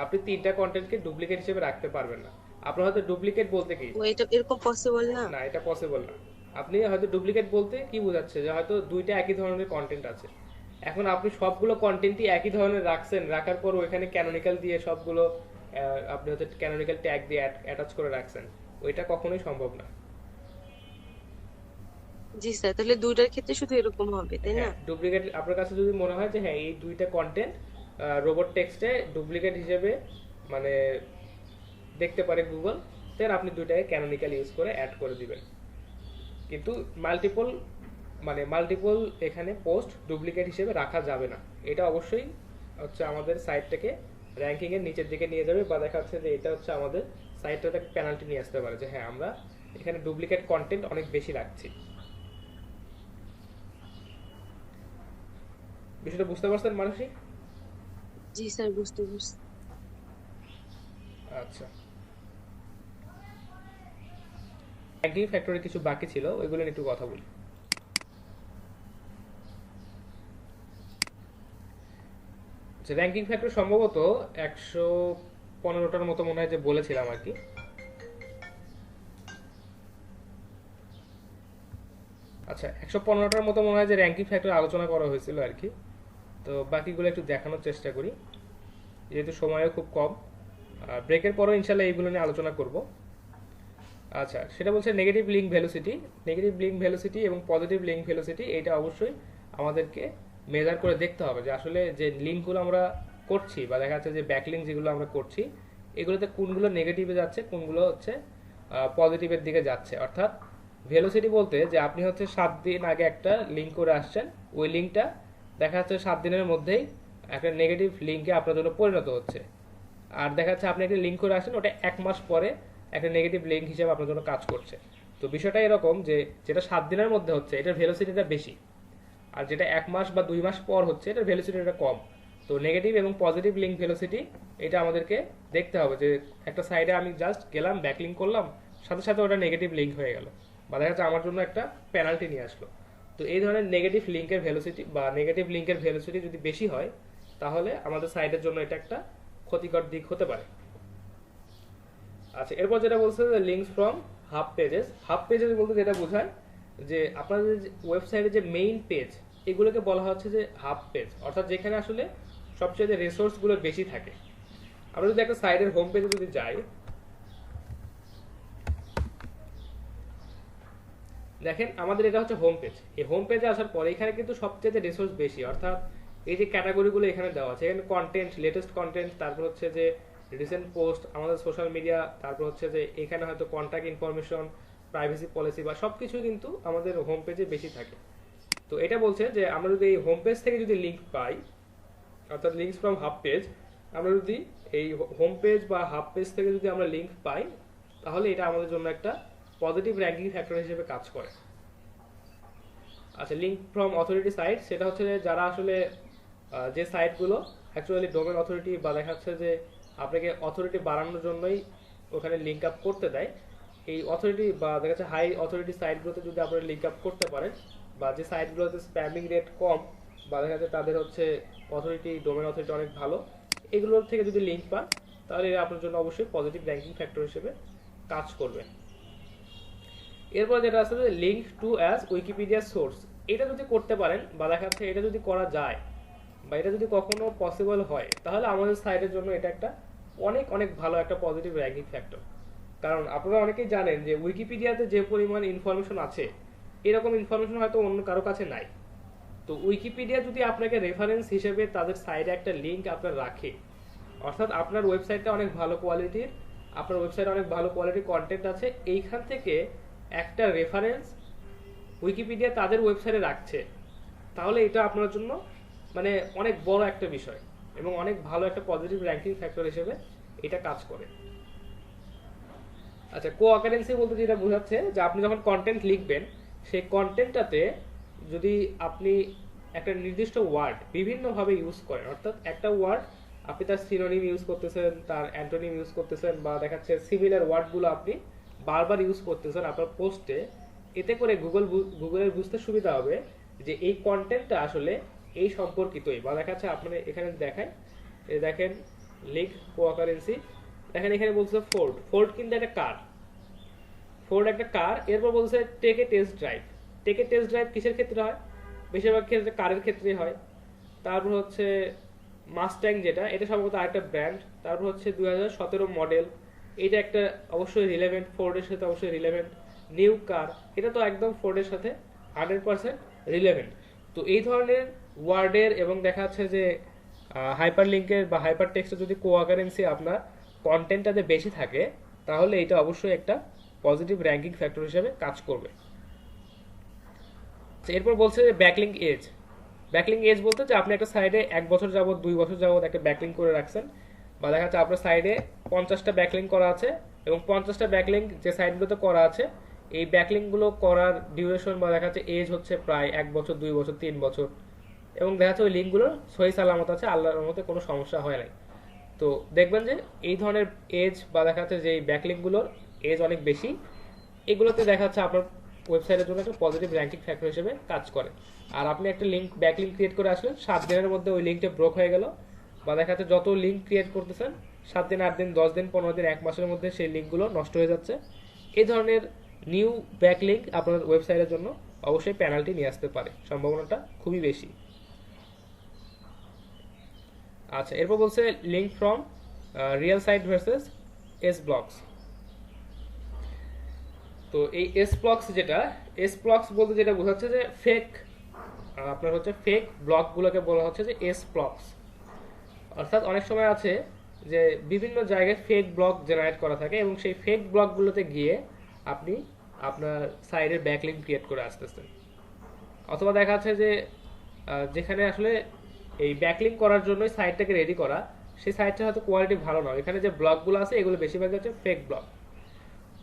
আপনি তিনটা কন্টেন্টকে ডুপ্লিকেট হিসেবে রাখতে পারবেন না। আপনার হয়তো ডুপ্লিকেট বলতে কি,
ও এটা এরকম পসিবল না?
না এটা পসিবল না। আপনি হয়তো ডুপ্লিকেট বলতে কি বোঝাচ্ছে যে হয়তো দুইটা একই ধরনের কন্টেন্ট আছে, এখন আপনি সবগুলো কন্টেন্টই একই ধরনের রাখছেন, রাখার পর ওইখানে ক্যানোনিক্যাল দিয়ে সবগুলো আপনি হচ্ছে ক্যানোনিক্যাল ট্যাগ দিয়ে অ্যাটাচ করে রাখছেন, ওইটা কখনোই সম্ভব না।
জি স্যার, তাহলে দুইটার ক্ষেত্রে শুধু এরকম হবে, তাই না?
হ্যাঁ, ডুপ্লিকেট আপনার কাছে যদি মনে হয় যে হ্যাঁ এই দুইটা কন্টেন্ট রোবট টেক্সটে ডুপ্লিকেট হিসেবে মানে দেখতে পারে গুগল, দেন আপনি দুইটাকে ক্যানোনিক্যাল ইউজ করে অ্যাড করে দিবেন। কিন্তু মাল্টিপল মাল্টিপল এখানে পোস্ট ডুপ্লিকেট হিসেবে রাখা যাবে না। এটা অবশ্যই হচ্ছে আমাদের সাইটটাকে র্যাঙ্কিং এর নিচের দিকে নিয়ে যাবে, বা দেখা যাচ্ছে যে এটা হচ্ছে আমাদের সাইটটাতে পেনাল্টি নিয়ে আসতে পারে যে হ্যাঁ আমরা এখানে ডুপ্লিকেট কন্টেন্ট অনেক বেশি রাখছি। বিষয়টা বুঝতে পারছেন মানসিক?
জি স্যার, বুঝতে পারছি।
আচ্ছা, র্যাঙ্কিং ফ্যাক্টরে কিছু বাকি ছিল, ওইগুলো নিয়ে একটু কথা বলি। আচ্ছা, র্যাঙ্কিং ফ্যাক্টর সম্ভবত 115টার মতো মনে হয় যে বলেছিলাম আর কি। আচ্ছা, 115টার মতো মনে হয় যে র্যাঙ্কিং ফ্যাক্টর আলোচনা করা হয়েছিল আর কি। তো বাকিগুলো একটু দেখানোর চেষ্টা করি, যেহেতু সময়ও খুব কম। ব্রেকের পরও ইনশাল্লাহ এইগুলো নিয়ে আলোচনা করব। আচ্ছা, সেটা বলছে negative link velocity. Negative link velocity এবং পজিটিভ লিঙ্ক ভেলোসিটি এটা অবশ্যই আমাদেরকে মেজার করে দেখতে হবে যে আসলে যে লিঙ্কগুলো আমরা করছি বা দেখা যাচ্ছে যে ব্যাকলিঙ্ক যেগুলো আমরা করছি এগুলোতে কোনগুলো নেগেটিভে যাচ্ছে, কোনগুলো হচ্ছে পজিটিভের দিকে যাচ্ছে। অর্থাৎ ভেলোসিটি বলতে যে আপনি হচ্ছে 7 দিন আগে একটা লিঙ্ক করে আসছেন, ওই লিঙ্কটা দেখা যাচ্ছে 7 দিনের মধ্যেই একটা নেগেটিভ লিঙ্কে আপনার জন্য পরিণত হচ্ছে। আর দেখা যাচ্ছে আপনি একটা লিঙ্ক করে আসেন, ওটা 1 মাস পরে একটা নেগেটিভ লিঙ্ক হিসেবে আপনার জন্য কাজ করছে। তো বিষয়টা এরকম যে যেটা 7 দিনের মধ্যে হচ্ছে এটার ভেলোসিটিটা বেশি, আর যেটা 1 মাস বা 2 মাস পর হচ্ছে এটার ভেলোসিটিটা কম। তো নেগেটিভ এবং পজিটিভ লিঙ্ক ভেলোসিটি এটা আমাদেরকে দেখতে হবে যে একটা সাইডে আমি জাস্ট গেলাম ব্যাকলিঙ্ক করলাম, সাথে সাথে ওটা নেগেটিভ লিঙ্ক হয়ে গেল, বা দেখা যাচ্ছে আমার জন্য একটা পেনাল্টি নিয়ে আসলো। তো এই ধরনের নেগেটিভ লিঙ্কের ভেলোসিটি বা নেগেটিভ লিঙ্কের ভেলোসিটি যদি বেশি হয় তাহলে আমাদের সাইটের জন্য এটা একটা ক্ষতিকর দিক হতে পারে। আচ্ছা, এরপর যেটা বলছে যে links from half pages. Half pages বলতে যেটা বোঝায় যে আপনাদের ওয়েবসাইটের যে মেইন পেজ এগুলোকে বলা হচ্ছে যে হাফ পেজ, অর্থাৎ যেখানে আসলে সবচেয়ে রিসোর্সগুলো বেশি থাকে। আমরা যদি একটা সাইটের হোম পেজে যদি যাই, দেখেন আমাদের এটা হচ্ছে হোম পেজ। এই হোম পেজে আসার পরে এখানে কিন্তু সবচেয়ে রিসোর্স বেশি, অর্থাৎ এই যে ক্যাটাগরিগুলো এখানে দেওয়া আছে, এখানে কন্টেন্ট, লেটেস্ট কন্টেন্ট, তারপর হচ্ছে যে রিসেন্ট পোস্ট, আমাদের সোশ্যাল মিডিয়া, তারপর হচ্ছে যে এখানে হয়তো কন্ট্যাক্ট ইনফরমেশন, প্রাইভেসি পলিসি বা সবকিছু কিন্তু আমাদের হোম পেজে বেশি থাকে। তো এটা বলছে যে আমরা যদি এই হোম পেজ থেকে যদি লিঙ্ক পাই, অর্থাৎ লিঙ্কস ফ্রম হাফ পেজ, আমরা যদি এই হোম পেজ বা হাব পেজ থেকে যদি আমরা লিঙ্ক পাই, তাহলে এটা আমাদের জন্য একটা পজিটিভ র্যাঙ্কিং ফ্যাক্টর হিসেবে কাজ করে। আচ্ছা, লিঙ্ক ফ্রম অথরিটি সাইট, সেটা হচ্ছে যে যারা আসলে যে সাইটগুলো অ্যাকচুয়ালি ডোমেন অথরিটি বা দেখা যাচ্ছে যে আপনাকে অথরিটি বাড়ানোর জন্যই ওখানে লিঙ্ক আপ করতে দেয়, এই অথরিটি বা দেখা যাচ্ছে হাই অথরিটি সাইটগুলোতে যদি আপনারা লিঙ্ক আপ করতে পারেন, বা যে সাইটগুলোতে স্প্যামিং রেট কম বা দেখা যাচ্ছে তাদের হচ্ছে অথরিটি ডোমেন অথরিটি অনেক ভালো, এগুলোর থেকে যদি লিঙ্ক পান, তাহলে এটা আপনার জন্য অবশ্যই পজিটিভ র্যাঙ্কিং ফ্যাক্টর হিসেবে কাজ করবে। এরপর যেটা আছে যে link to as Wikipedia source, এটা যদি করতে পারেন বা দেখা যাচ্ছে এটা যদি করা যায় বা এটা যদি কখনো পসিবল হয়, তাহলে আমাদের সাইটের জন্য এটা একটা অনেক অনেক ভালো একটা পজিটিভ র্যাঙ্কিং ফ্যাক্টর। কারণ আপনারা অনেকেই জানেন যে উইকিপিডিয়াতে যে পরিমাণ ইনফরমেশন আছে, এরকম ইনফরমেশন হয়তো অন্য কারো কাছে নাই। তো উইকিপিডিয়া যদি আপনাকে রেফারেন্স হিসেবে তাদের সাইডে একটা লিঙ্ক আপনার রাখে, অর্থাৎ আপনার ওয়েবসাইটটা অনেক ভালো কোয়ালিটির, আপনার ওয়েবসাইটে অনেক ভালো কোয়ালিটির কন্টেন্ট আছে, এইখান থেকে একটা রেফারেন্স উইকিপিডিয়া তাদের ওয়েবসাইটে রাখছে, তাহলে এটা আপনার জন্য মানে অনেক বড় একটা বিষয় এবং অনেক ভালো একটা পজিটিভ র্যাঙ্কিং ফ্যাক্টর হিসেবে এটা কাজ করে। আচ্ছা, কো অকারেন্সি বলতে যেটা বোঝাচ্ছে যে আপনি যখন কন্টেন্ট লিখবেন, সেই কন্টেন্টটাতে যদি আপনি একটা নির্দিষ্ট ওয়ার্ড বিভিন্নভাবে ইউজ করেন, অর্থাৎ একটা ওয়ার্ড আপনি তার সিনোনিম ইউজ করতেছেন, তার অ্যান্টোনিম ইউজ করতেছেন, বা দেখাচ্ছে সিমিলার ওয়ার্ডগুলো আপনি বারবার ইউজ করতেছেন আপনার পোস্টে, এতে করে গুগলের বুঝতে সুবিধা হবে যে এই কন্টেন্টটা আসলে এই সম্পর্কিতই, বা দেখাচ্ছে আপনার এখানে দেখেন লিঙ্ক কো অকারেন্সি, দেখেন এখানে বলছে ফোর্ড কিন্তু একটা কার, এরপর বলছে টেক এ টেস্ট ড্রাইভ কিসের ক্ষেত্রে হয়? বেশিরভাগ ক্ষেত্রে কারের ক্ষেত্রে হয়। তারপর হচ্ছে মাস্ট্যাং, যেটা এটা সম্ভবত আরেকটা ব্র্যান্ড। তারপর হচ্ছে 2017 মডেল, এটা একটা অবশ্যই রিলেভেন্ট, ফোর্ডের সাথে অবশ্যই রিলেভেন্ট। নিউ কার, এটা তো একদম ফোর্ডের সাথে 100% রিলেভেন্ট। তো এই ধরনের ওয়ার্ডের এবং দেখা যাচ্ছে যে হাইপার লিঙ্কের বা হাইপার টেক্সটের যদি কো অকারেন্সি আপনার কন্টেন্টটাতে বেশি থাকে, তাহলে এটা অবশ্যই একটা পজিটিভ র্যাঙ্কিং ফ্যাক্টর হিসেবে কাজ করবে। এরপর বলছে যে ব্যাকলিং এজ বলতে যে আপনি একটা সাইডে 1 বছর যাবত 2 বছর যাবত একটা ব্যাকলিং করে রাখছেন, বা দেখা যাচ্ছে আপনার সাইডে 50টা ব্যাকলিং করা আছে এবং 50টা ব্যাকলিং যে সাইডগুলোতে করা আছে, এই ব্যাকলিংগুলো করার ডিউরেশন বা দেখা যাচ্ছে এজ হচ্ছে প্রায় 1 বছর, 2 বছর, 3 বছর, এবং দেখা যাচ্ছে ওই লিঙ্কগুলোর সহি সালামত আছে, আল্লাহর মতে কোনো সমস্যা হয় নাই। তো দেখবেন যে এই ধরনের এজ বা দেখা যাচ্ছে যে ব্যাকলিংগুলোর এজ অনেক বেশি, এগুলোতে দেখা যাচ্ছে আপনার ওয়েবসাইটের জন্য একটা পজিটিভ র্যাঙ্কিং ফ্যাক্টর হিসেবে কাজ করে। আর আপনি একটা ব্যাকলিঙ্ক ক্রিয়েট করে আসলেন, 7 দিনের মধ্যে ওই লিঙ্কটা ব্রোক হয়ে গেল, বা দেখা যাচ্ছে যত লিঙ্ক ক্রিয়েট করতেছেন 7 দিন, 8 দিন, 10 দিন, 15 দিন, 1 মাসের মধ্যে সেই লিঙ্কগুলো নষ্ট হয়ে যাচ্ছে, এই ধরনের নিউ ব্যাকলিঙ্ক আপনার ওয়েবসাইটের জন্য অবশ্যই পেনাল্টি নিয়ে আসতে পারে, সম্ভাবনাটা খুবই বেশি। আচ্ছা, এরপর বলছে link from real site versus S blocks. তো এই এস ব্লকস বলতে যেটা বোঝাচ্ছে যে আপনার হচ্ছে ফেক ব্লকগুলোকে বলা হচ্ছে যে এস ব্লকস। অর্থাৎ অনেক সময় আছে যে বিভিন্ন জায়গায় ফেক ব্লক জেনারেট করা থাকে এবং সেই ফেক ব্লকগুলোতে গিয়ে আপনি আপনার সাইডের ব্যাকলিঙ্ক ক্রিয়েট করে আসতেছেন, অথবা দেখা যাচ্ছে যে যেখানে আসলে এই ব্যাকলিঙ্ক করার জন্যই সাইটটাকে রেডি করা, সেই সাইটটা হয়তো কোয়ালিটি ভালো নয়, এখানে যে ব্লকগুলো আছে এগুলো বেশিরভাগ হচ্ছে ফেক ব্লক।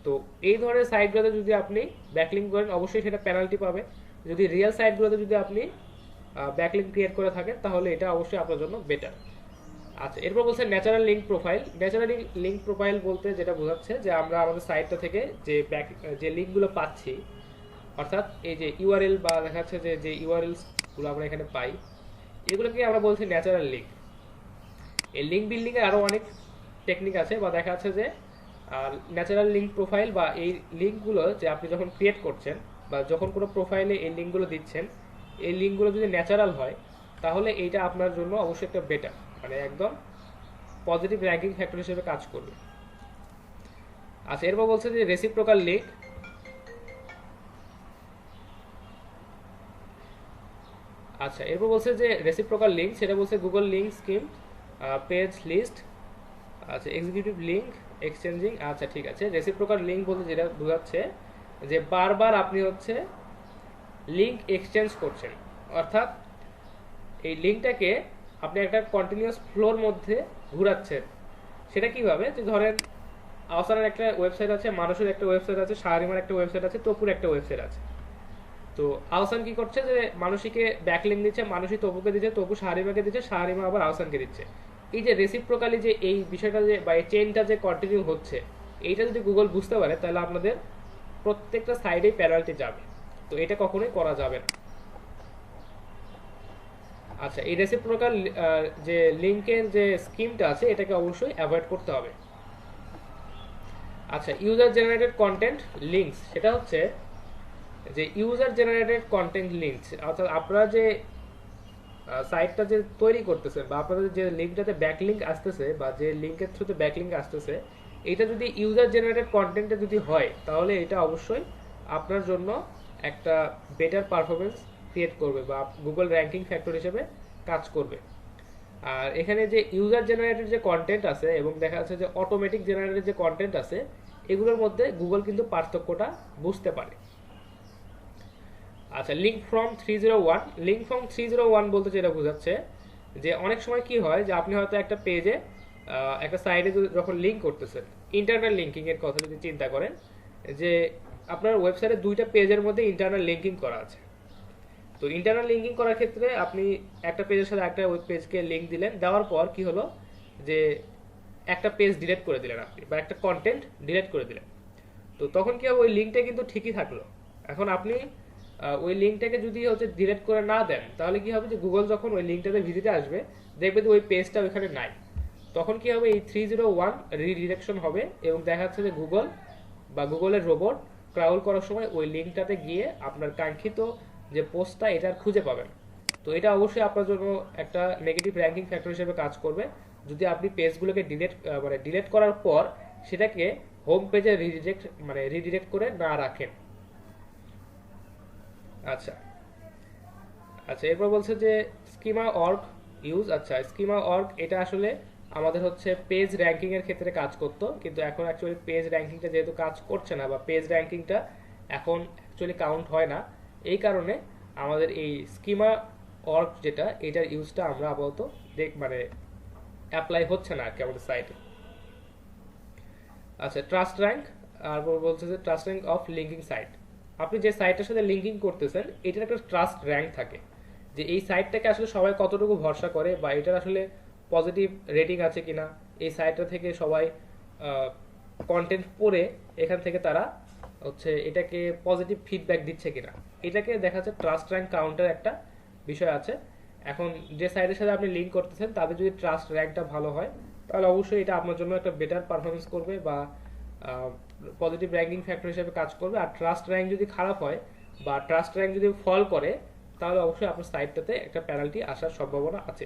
তো এই ধরনের সাইটগুলোতে যদি আপনি ব্যাকলিঙ্ক করেন, অবশ্যই সেটা পেনাল্টি পাবে। যদি রিয়েল সাইটগুলোতে যদি আপনি ব্যাকলিঙ্ক ক্রিয়েট করে থাকেন, তাহলে এটা অবশ্যই আপনার জন্য বেটার। আচ্ছা, এরপর বলছে ন্যাচারাল লিঙ্ক প্রোফাইল বলতে যেটা বোঝাচ্ছে যে আমরা আমাদের সাইটটা থেকে যে লিঙ্কগুলো পাচ্ছি, অর্থাৎ এই যে ইউআরএল বা দেখা যাচ্ছে যে ইউআরএলসগুলো আমরা এখানে পাই, এগুলোকে আমরা বলছি ন্যাচারাল লিঙ্ক। এই লিঙ্ক বিল্ডিংয়ের আরও অনেক টেকনিক আছে, বা দেখা যাচ্ছে যে ন্যাচারাল লিঙ্ক প্রোফাইল বা এই লিঙ্কগুলো যে আপনি যখন ক্রিয়েট করছেন বা যখন কোনো প্রোফাইলে এই লিঙ্কগুলো দিচ্ছেন, এই লিঙ্কগুলো যদি ন্যাচারাল হয়, তাহলে এইটা আপনার জন্য অবশ্যই একটা বেটার, মানে একদম পজিটিভ র্যাঙ্কিং ফ্যাক্টর হিসেবে কাজ করবে। আচ্ছা, এরপর বলছে যে রেসিপ্রোকাল লিঙ্ক। আচ্ছা, এরপর বলছে যে রেসিপ্রোকাল লিঙ্ক, সেটা বলছে Google link scheme, page list, আচ্ছা এক্সিকিউটিভ লিঙ্ক, এক্সচেঞ্জিং। আচ্ছা, ঠিক আছে। রেসিপ্রোকাল লিঙ্ক বলতে যেটা বোঝাচ্ছে যে বারবার আপনি হচ্ছে লিঙ্ক এক্সচেঞ্জ করছেন, অর্থাৎ এই লিঙ্কটাকে আপনি একটা কন্টিনিউয়াস ফ্লোর মধ্যে ঘোরাচ্ছেন। সেটা কিভাবে, যে ধরেন আহসানের একটা ওয়েবসাইট আছে, মানুষের একটা ওয়েবসাইট আছে, শাহরিমার একটা ওয়েবসাইট আছে, তপুর একটা ওয়েবসাইট আছে। তো আহসান কি করছে, যে মানুষীকে ব্যাকলিঙ্ক দিচ্ছে, মানুষই তপুকে দিচ্ছে, তপু শাহরিমাকে দিচ্ছে, শাহরিমা আবার আহসানকে দিচ্ছে। এই যে রেসিপ্রোকালি যে এই বিষয়টা যে বা এই চেইনটা যে কন্টিনিউ হচ্ছে, এইটা যদি গুগল বুঝতে পারে তাহলে আপনাদের প্রত্যেকটা সাইডেই প্যারালটি যাবে। তো এটা কখনোই করা যাবে না। আচ্ছা, এই রেসিপ্রোকাল যে লিঙ্কের যে স্কিমটা আছে এটাকে অবশ্যই অ্যাভয়েড করতে হবে। আচ্ছা, ইউজার জেনারেটেড কন্টেন্ট লিঙ্কস, সেটা হচ্ছে যে ইউজার জেনারেটেড কন্টেন্ট লিঙ্কস, অর্থাৎ আপনারা যে সাইটটা যে তৈরি করতেছেন বা আপনাদের যে লিঙ্কটাতে ব্যাকলিঙ্ক আসতেছে বা যে লিঙ্কের থ্রুতে ব্যাকলিঙ্ক আসতেছে, এটা যদি ইউজার জেনারেটেড কন্টেন্টে যদি হয় তাহলে এটা অবশ্যই আপনার জন্য একটা বেটার পারফরমেন্স ক্রিয়েট করবে বা গুগল র্যাঙ্কিং ফ্যাক্টর হিসেবে কাজ করবে। আর এখানে যে ইউজার জেনারেটেড যে কন্টেন্ট আছে এবং দেখা যাচ্ছে যে অটোমেটিক জেনারেটেড যে কন্টেন্ট আছে, এগুলোর মধ্যে গুগল কিন্তু পার্থক্যটা বুঝতে পারে। আচ্ছা, লিঙ্ক ফ্রম 301, লিঙ্ক ফ্রম 301 বলতে যেটা বোঝাচ্ছে যে অনেক সময় কি হয় যে আপনি হয়তো একটা পেজে একটা সাইটে যখন লিঙ্ক করতেছেন, ইন্টারনাল লিঙ্কিং এর কথা যদি চিন্তা করেন, যে আপনার ওয়েবসাইটে দুইটা পেজের মধ্যে ইন্টারনাল লিঙ্কিং করা আছে। তো ইন্টারনাল লিঙ্কিং করার ক্ষেত্রে আপনি একটা পেজের সাথে একটা ওয়েব পেজকে লিঙ্ক দিলেন, দেওয়ার পর কি হলো যে একটা পেজ ডিলিট করে দিলেন আপনি, বা একটা কন্টেন্ট ডিলিট করে দিলেন। তো তখন কি হবে, ওই লিঙ্কটা কিন্তু ঠিকই থাকলো। এখন আপনি ওই লিঙ্কটাকে যদি হচ্ছে ডিলিট করে না দেন, তাহলে কি হবে যে গুগল যখন ওই লিঙ্কটাতে ভিজিটে আসবে দেখবে যে ওই পেজটা ওইখানে নাই। তখন কি হবে, এই 301 রিডিরেকশন হবে এবং দেখা যাচ্ছে যে গুগল বা গুগলের রোবট ক্রাউল করার সময় ওই লিঙ্কটাতে গিয়ে আপনার কাঙ্ক্ষিত যে পোস্টটা এটা আর খুঁজে পাবেন। তো এটা অবশ্যই আপনার জন্য একটা নেগেটিভ র্যাঙ্কিং ফ্যাক্টর হিসেবে কাজ করবে যদি আপনি পেজগুলোকে ডিলিট করার পর সেটাকে হোম পেজে রিডিরেক্ট করে না রাখেন। আচ্ছা আচ্ছা, এরপর বলছে যে স্কিমা অর্গ ইউজ। আচ্ছা, স্কিমা অর্গ এটা আসলে আমাদের হচ্ছে পেজ র্যাঙ্কিং এর ক্ষেত্রে কাজ করতো, কিন্তু এখন অ্যাকচুয়ালি পেজ র্যাঙ্কিংটা যেহেতু কাজ করছে না বা পেজ র্যাঙ্কিংটা এখন অ্যাকচুয়ালি কাউন্ট হয় না, এই কারণে আমাদের এই স্কিমা অর্গ যেটা, এটার ইউজটা আমরা আপাতত অ্যাপ্লাই হচ্ছে না আর কি আমাদের সাইটে। আচ্ছা, ট্রাস্ট র্যাঙ্ক, আর বলছে যে trust rank of linking site. আপনি যে সাইটের সাথে লিঙ্কিং করতেছেন এটার একটা ট্রাস্ট র্যাঙ্ক থাকে, যে এই সাইটটাকে আসলে সবাই কতটুকু ভরসা করে বা এটার আসলে পজিটিভ রেটিং আছে কিনা, এই সাইটটা থেকে সবাই কন্টেন্ট পড়ে এখান থেকে তারা হচ্ছে এটাকে পজিটিভ ফিডব্যাক দিচ্ছে কিনা, এটাকে দেখা যাচ্ছে ট্রাস্ট র্যাঙ্ক কাউন্টার একটা বিষয় আছে। এখন যে সাইটের সাথে আপনি লিঙ্ক করতেছেন তাদের যদি ট্রাস্ট র্যাঙ্কটা ভালো হয় তাহলে অবশ্যই এটা আপনার জন্য একটা বেটার পারফরমেন্স করবে বা পজিটিভ র্যাঙ্কিং ফ্যাক্টর হিসেবে কাজ করবে। আর ট্রাস্ট র্যাঙ্ক যদি খারাপ হয় বা ট্রাস্ট র্যাঙ্ক যদি ফল করে তাহলে অবশ্যই আপনার সাইটটাতে একটা পেনাল্টি আসার সম্ভাবনা আছে।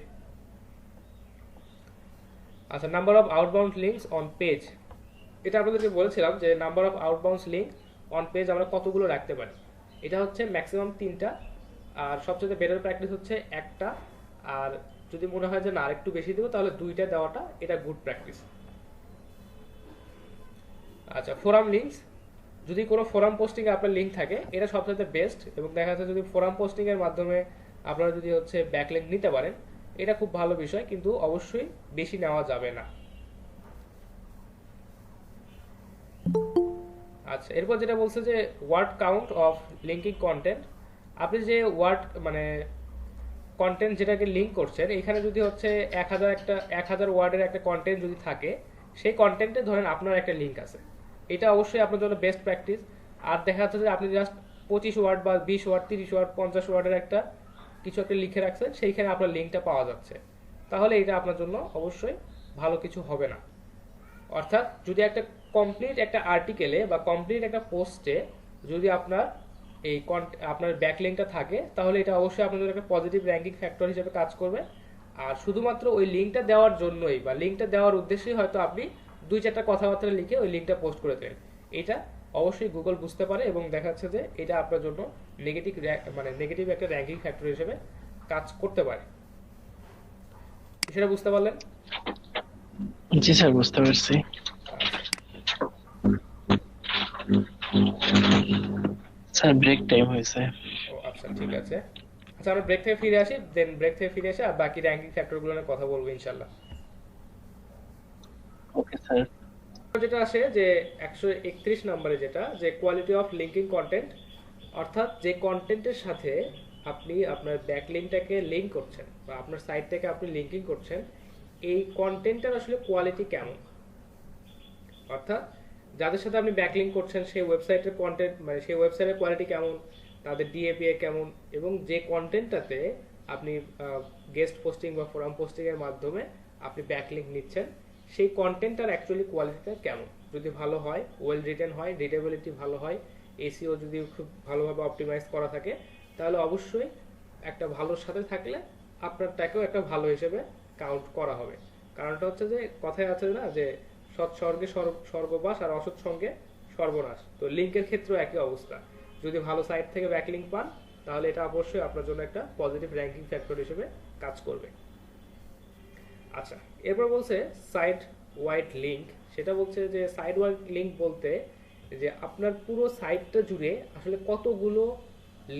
আচ্ছা, number of outbound links on page, এটা আপনাদেরকে বলেছিলাম যে number of outbound link on page আমরা কতগুলো রাখতে পারি। এটা হচ্ছে ম্যাক্সিমাম 3টা, আর সবচেয়ে বেটার প্র্যাকটিস হচ্ছে একটা, আর যদি মনে হয় যে না আরেকটু বেশি দেবো তাহলে 2টা দেওয়াটা এটা গুড প্র্যাকটিস। আচ্ছা, ফোরাম লিঙ্কস, যদি কোনো ফোরাম পোস্টিং এ আপনার লিঙ্ক থাকে এটা সবচেয়ে বেস্ট, এবং দেখা যাচ্ছে যদি ফোরাম পোস্টিং এর মাধ্যমে আপনারা যদি হচ্ছে ব্যাকলিঙ্ক নিতে পারেন এটা খুব ভালো বিষয়, কিন্তু অবশ্যই বেশি নেওয়া যাবে না। আচ্ছা, এরপর যেটা বলছে যে word count of linking content, আপনি যে ওয়ার্ড কন্টেন্ট যেটাকে লিঙ্ক করছেন এখানে যদি হচ্ছে 1000 ওয়ার্ডের একটা কন্টেন্ট যদি থাকে, সেই কন্টেন্টে ধরেন আপনার একটা লিঙ্ক আছে, এটা অবশ্যই আপনার জন্য বেস্ট প্র্যাকটিস। আর দেখা যাচ্ছে যে আপনি জাস্ট 25 ওয়ার্ড বা 20 ওয়ার্ড 30 ওয়ার্ড 50 ওয়ার্ডের কিছু একটা লিখে রাখছেন, সেইখানে আপনার লিঙ্কটা পাওয়া যাচ্ছে, তাহলে এটা আপনার জন্য অবশ্যই ভালো কিছু হবে না। অর্থাৎ যদি কমপ্লিট একটা আর্টিকেলে বা কমপ্লিট একটা পোস্টে যদি আপনার আপনার ব্যাকলিঙ্কটা থাকে তাহলে এটা অবশ্যই আপনার জন্য একটা পজিটিভ র্যাঙ্কিং ফ্যাক্টর হিসেবে কাজ করবে। আর শুধুমাত্র ওই লিঙ্কটা দেওয়ার জন্যই বা লিঙ্কটা দেওয়ার উদ্দেশ্যেই হয়তো আপনি 2-4টা কথাবার্তা লিখে ওই লিঙ্কটা পোস্ট করে দেন, এটা অবশ্যই গুগল বুঝতে পারে এবং দেখা যাচ্ছে যে এটা আপনার জন্য নেগেটিভ একটা র্যাঙ্কিং ফ্যাক্টর হিসেবে কাজ করতে পারে। সেটা বুঝতে পারলেন?
জি স্যার, বুঝতে পারছি। স্যার ব্রেক টাইম হয়েছে।
ও আচ্ছা, ঠিক আছে। আচ্ছা, আমরা ব্রেক থেকে ফিরে আসি, দেন ব্রেক থেকে ফিরে এসে আর বাকি র্যাঙ্কিং ফ্যাক্টরগুলো নিয়ে কথা বলবো ইনশাল্লাহ।
Okay sir.
যেটা আসে যে 131 নম্বরে, যেটা যে কোয়ালিটি অফ লিঙ্কিং কন্টেন্ট, অর্থাৎ যে কন্টেন্টের সাথে আপনি আপনার ব্যাকলিংকটাকে লিঙ্ক করছেন বা আপনার সাইটটাকে আপনি লিঙ্কিং করছেন, এই কন্টেন্টটার আসলে কোয়ালিটি কেমন। অর্থাৎ যাদের সাথে আপনি ব্যাকলিংক করছেন সেই ওয়েবসাইটের কন্টেন্ট, মানে সেই ওয়েবসাইটের কোয়ালিটি কেমন, তাদের ডিএপিএ কেমন, এবং যে কন্টেন্টটাতে আপনি গেস্ট পোস্টিং বা ফোরাম পোস্টিং এর মাধ্যমে আপনি ব্যাকলিংক নিচ্ছেন, সেই কন্টেন্টটার অ্যাকচুয়ালি কোয়ালিটিটা কেমন। যদি ভালো হয়, ওয়েল রিটেন হয়, রিডেবিলিটি ভালো হয়, এসিও যদি খুব ভালোভাবে অপটিমাইজ করা থাকে, তাহলে অবশ্যই একটা ভালোর সাথে থাকলে আপনারটাকেও একটা ভালো হিসেবে কাউন্ট করা হবে। কারণটা হচ্ছে যে কথায় আছে না যে সৎ স্বর্গে স্বর্গবাস আর অসৎ সঙ্গে সর্বনাশ। তো লিঙ্কের ক্ষেত্রেও একই অবস্থা। যদি ভালো সাইট থেকে ব্যাকলিংক পান, তাহলে এটা অবশ্যই আপনার জন্য একটা পজিটিভ র্যাঙ্কিং ফ্যাক্টর হিসেবে কাজ করবে। আচ্ছা, এরপর বলছে সাইট ওয়াইড লিঙ্ক। সেটা বলছে যে সাইট ওয়াইড লিঙ্ক বলতে যে আপনার পুরো সাইটটা জুড়ে আসলে কতগুলো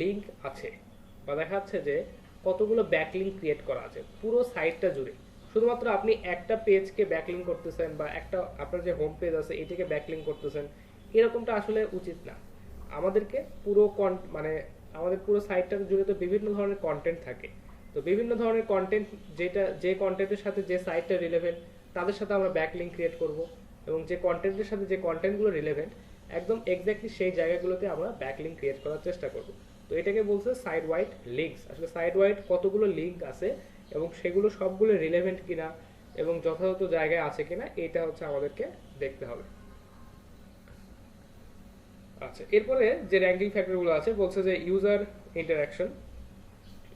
লিঙ্ক আছে, বা দেখা যাচ্ছে যে কতগুলো ব্যাকলিঙ্ক ক্রিয়েট করা আছে পুরো সাইটটা জুড়ে। শুধুমাত্র আপনি একটা পেজকে ব্যাকলিঙ্ক করতেছেন বা একটা আপনার যে হোম পেজ আছে এটাকে ব্যাকলিঙ্ক করতেছেন, এরকমটা আসলে উচিত না। আমাদেরকে পুরো মানে আমাদের পুরো সাইটটা জুড়ে তো বিভিন্ন ধরনের কন্টেন্ট থাকে। তো বিভিন্ন ধরনের কন্টেন্ট, যেটা যে কন্টেন্টের সাথে যে সাইটটা রিলেভেন্ট তাদের সাথে আমরা ব্যাকলিঙ্ক ক্রিয়েট করব, এবং যে কন্টেন্টের সাথে যে কন্টেন্টগুলো রিলেভেন্ট একদম এক্স্যাক্টলি সেই জায়গাগুলোতে আমরা ব্যাকলিঙ্ক ক্রিয়েট করার চেষ্টা করব। তো এটাকে বলছে সাইট ওয়াইড লিঙ্কস। আসলে সাইট ওয়াইড কতগুলো লিঙ্ক আছে এবং সেগুলো সবগুলো রিলেভেন্ট কিনা এবং যথাযথ জায়গায় আছে কিনা, এটা হচ্ছে আমাদেরকে দেখতে হবে। আচ্ছা, এরপরে যে র্যাঙ্কিং ফ্যাক্টরগুলো আছে বলছে যে ইউজার ইন্টারাকশন।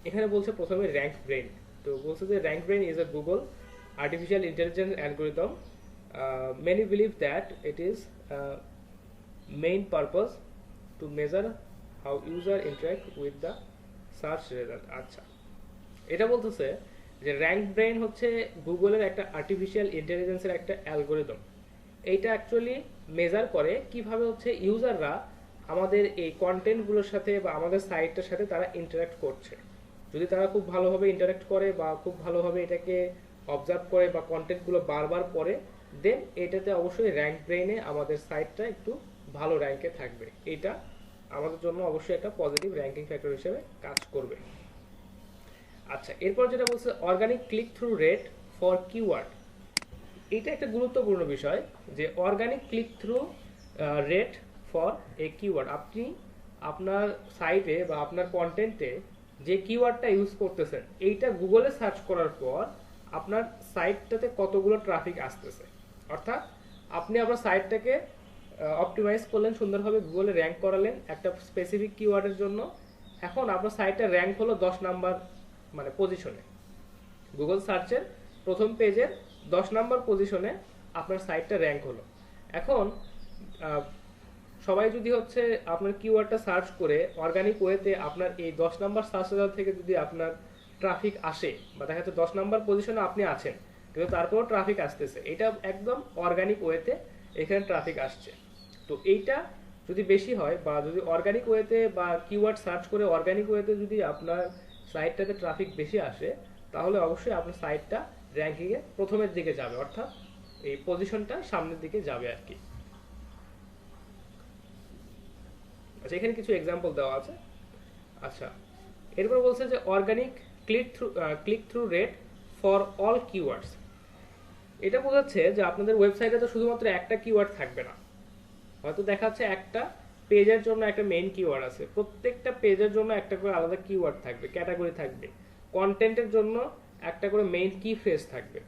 এখানে বলছে প্রথমে র্যাঙ্ক ব্রেন। তো বলছে যে rank brain is a Google artificial intelligence algorithm. Many believe that it is main purpose to measure how user interact with the search result. আচ্ছা, এটা বলতেছে যে র্যাঙ্ক ব্রেন হচ্ছে গুগলের একটা আর্টিফিশিয়াল ইন্টেলিজেন্সের একটা অ্যালগোরিদম। এইটা অ্যাকচুয়ালি মেজার করে কিভাবে হচ্ছে ইউজাররা আমাদের এই কন্টেন্টগুলোর সাথে বা আমাদের সাইটটার সাথে তারা ইন্টারাক্ট করছে। যদি তারা খুব ভালোভাবে ইন্টারাক্ট করে বা খুব ভালোভাবে এটাকে অবজার্ভ করে বা কন্টেন্টগুলো বারবার পড়ে, দেন এটাতে অবশ্যই র্যাঙ্ক ব্রেইনে আমাদের সাইটটা একটু ভালো র্যাঙ্কে থাকবে। এটা আমাদের জন্য অবশ্যই একটা পজিটিভ র্যাঙ্কিং ফ্যাক্টর হিসেবে কাজ করবে। আচ্ছা, এরপর যেটা বলছে organic click through rate for keyword. এটা একটা গুরুত্বপূর্ণ বিষয় যে organic click through rate for a keyword. আপনি আপনার সাইটে বা আপনার কন্টেন্টে যে কিওয়ার্ডটা ইউজ করতেছেন, এইটা গুগলে সার্চ করার পর আপনার সাইটটাতে কতগুলো ট্রাফিক আসতেছে। অর্থাৎ আপনি আপনার সাইটটাকে অপটিমাইজ করলেন, সুন্দরভাবে গুগলে র্যাঙ্ক করালেন একটা স্পেসিফিক কিওয়ার্ডের জন্য। এখন আপনার সাইটটা র্যাঙ্ক হলো 10 নাম্বার মানে পজিশনে, গুগল সার্চের প্রথম পেজের 10 নাম্বার পজিশনে আপনার সাইটটা র্যাঙ্ক হলো। এখন সবাই যদি হচ্ছে আপনার কিওয়ার্ডটা সার্চ করে অর্গানিক ওয়েতে আপনার এই 10 নাম্বার সার্চ রেজাল্ট থেকে যদি আপনার ট্রাফিক আসে, বা দেখা যাচ্ছে 10 নাম্বার পজিশনে আপনি আছেন কিন্তু তারপরও ট্রাফিক আসতেছে, এটা একদম অর্গানিক ওয়েতে এখানে ট্রাফিক আসছে। তো এইটা যদি বেশি হয় বা যদি অর্গানিক ওয়েতে বা কিওয়ার্ড সার্চ করে অর্গানিক ওয়েতে যদি আপনার সাইটটাতে ট্রাফিক বেশি আসে, তাহলে অবশ্যই আপনার সাইটটা র্যাঙ্কিংয়ে প্রথমের দিকে যাবে, অর্থাৎ এই পজিশনটা সামনের দিকে যাবে আর কি। আচ্ছা, এখানে কিছু এক্সাম্পল দেওয়া আছে। আচ্ছা, এরপর বলছে যে organic click through rate for all keywords. এটা বোঝাচ্ছে যে আপনাদের ওয়েবসাইটে তো শুধুমাত্র একটা কিওয়ার্ড থাকবে না, হয়তো দেখা যাচ্ছে একটা পেজের জন্য একটা মেইন কিওয়ার্ড আছে, প্রত্যেকটা পেজের জন্য একটা করে আলাদা কিওয়ার্ড থাকবে, ক্যাটাগরি থাকবে, কন্টেন্টের জন্য একটা করে মেইন কি ফ্রেজ থাকবে।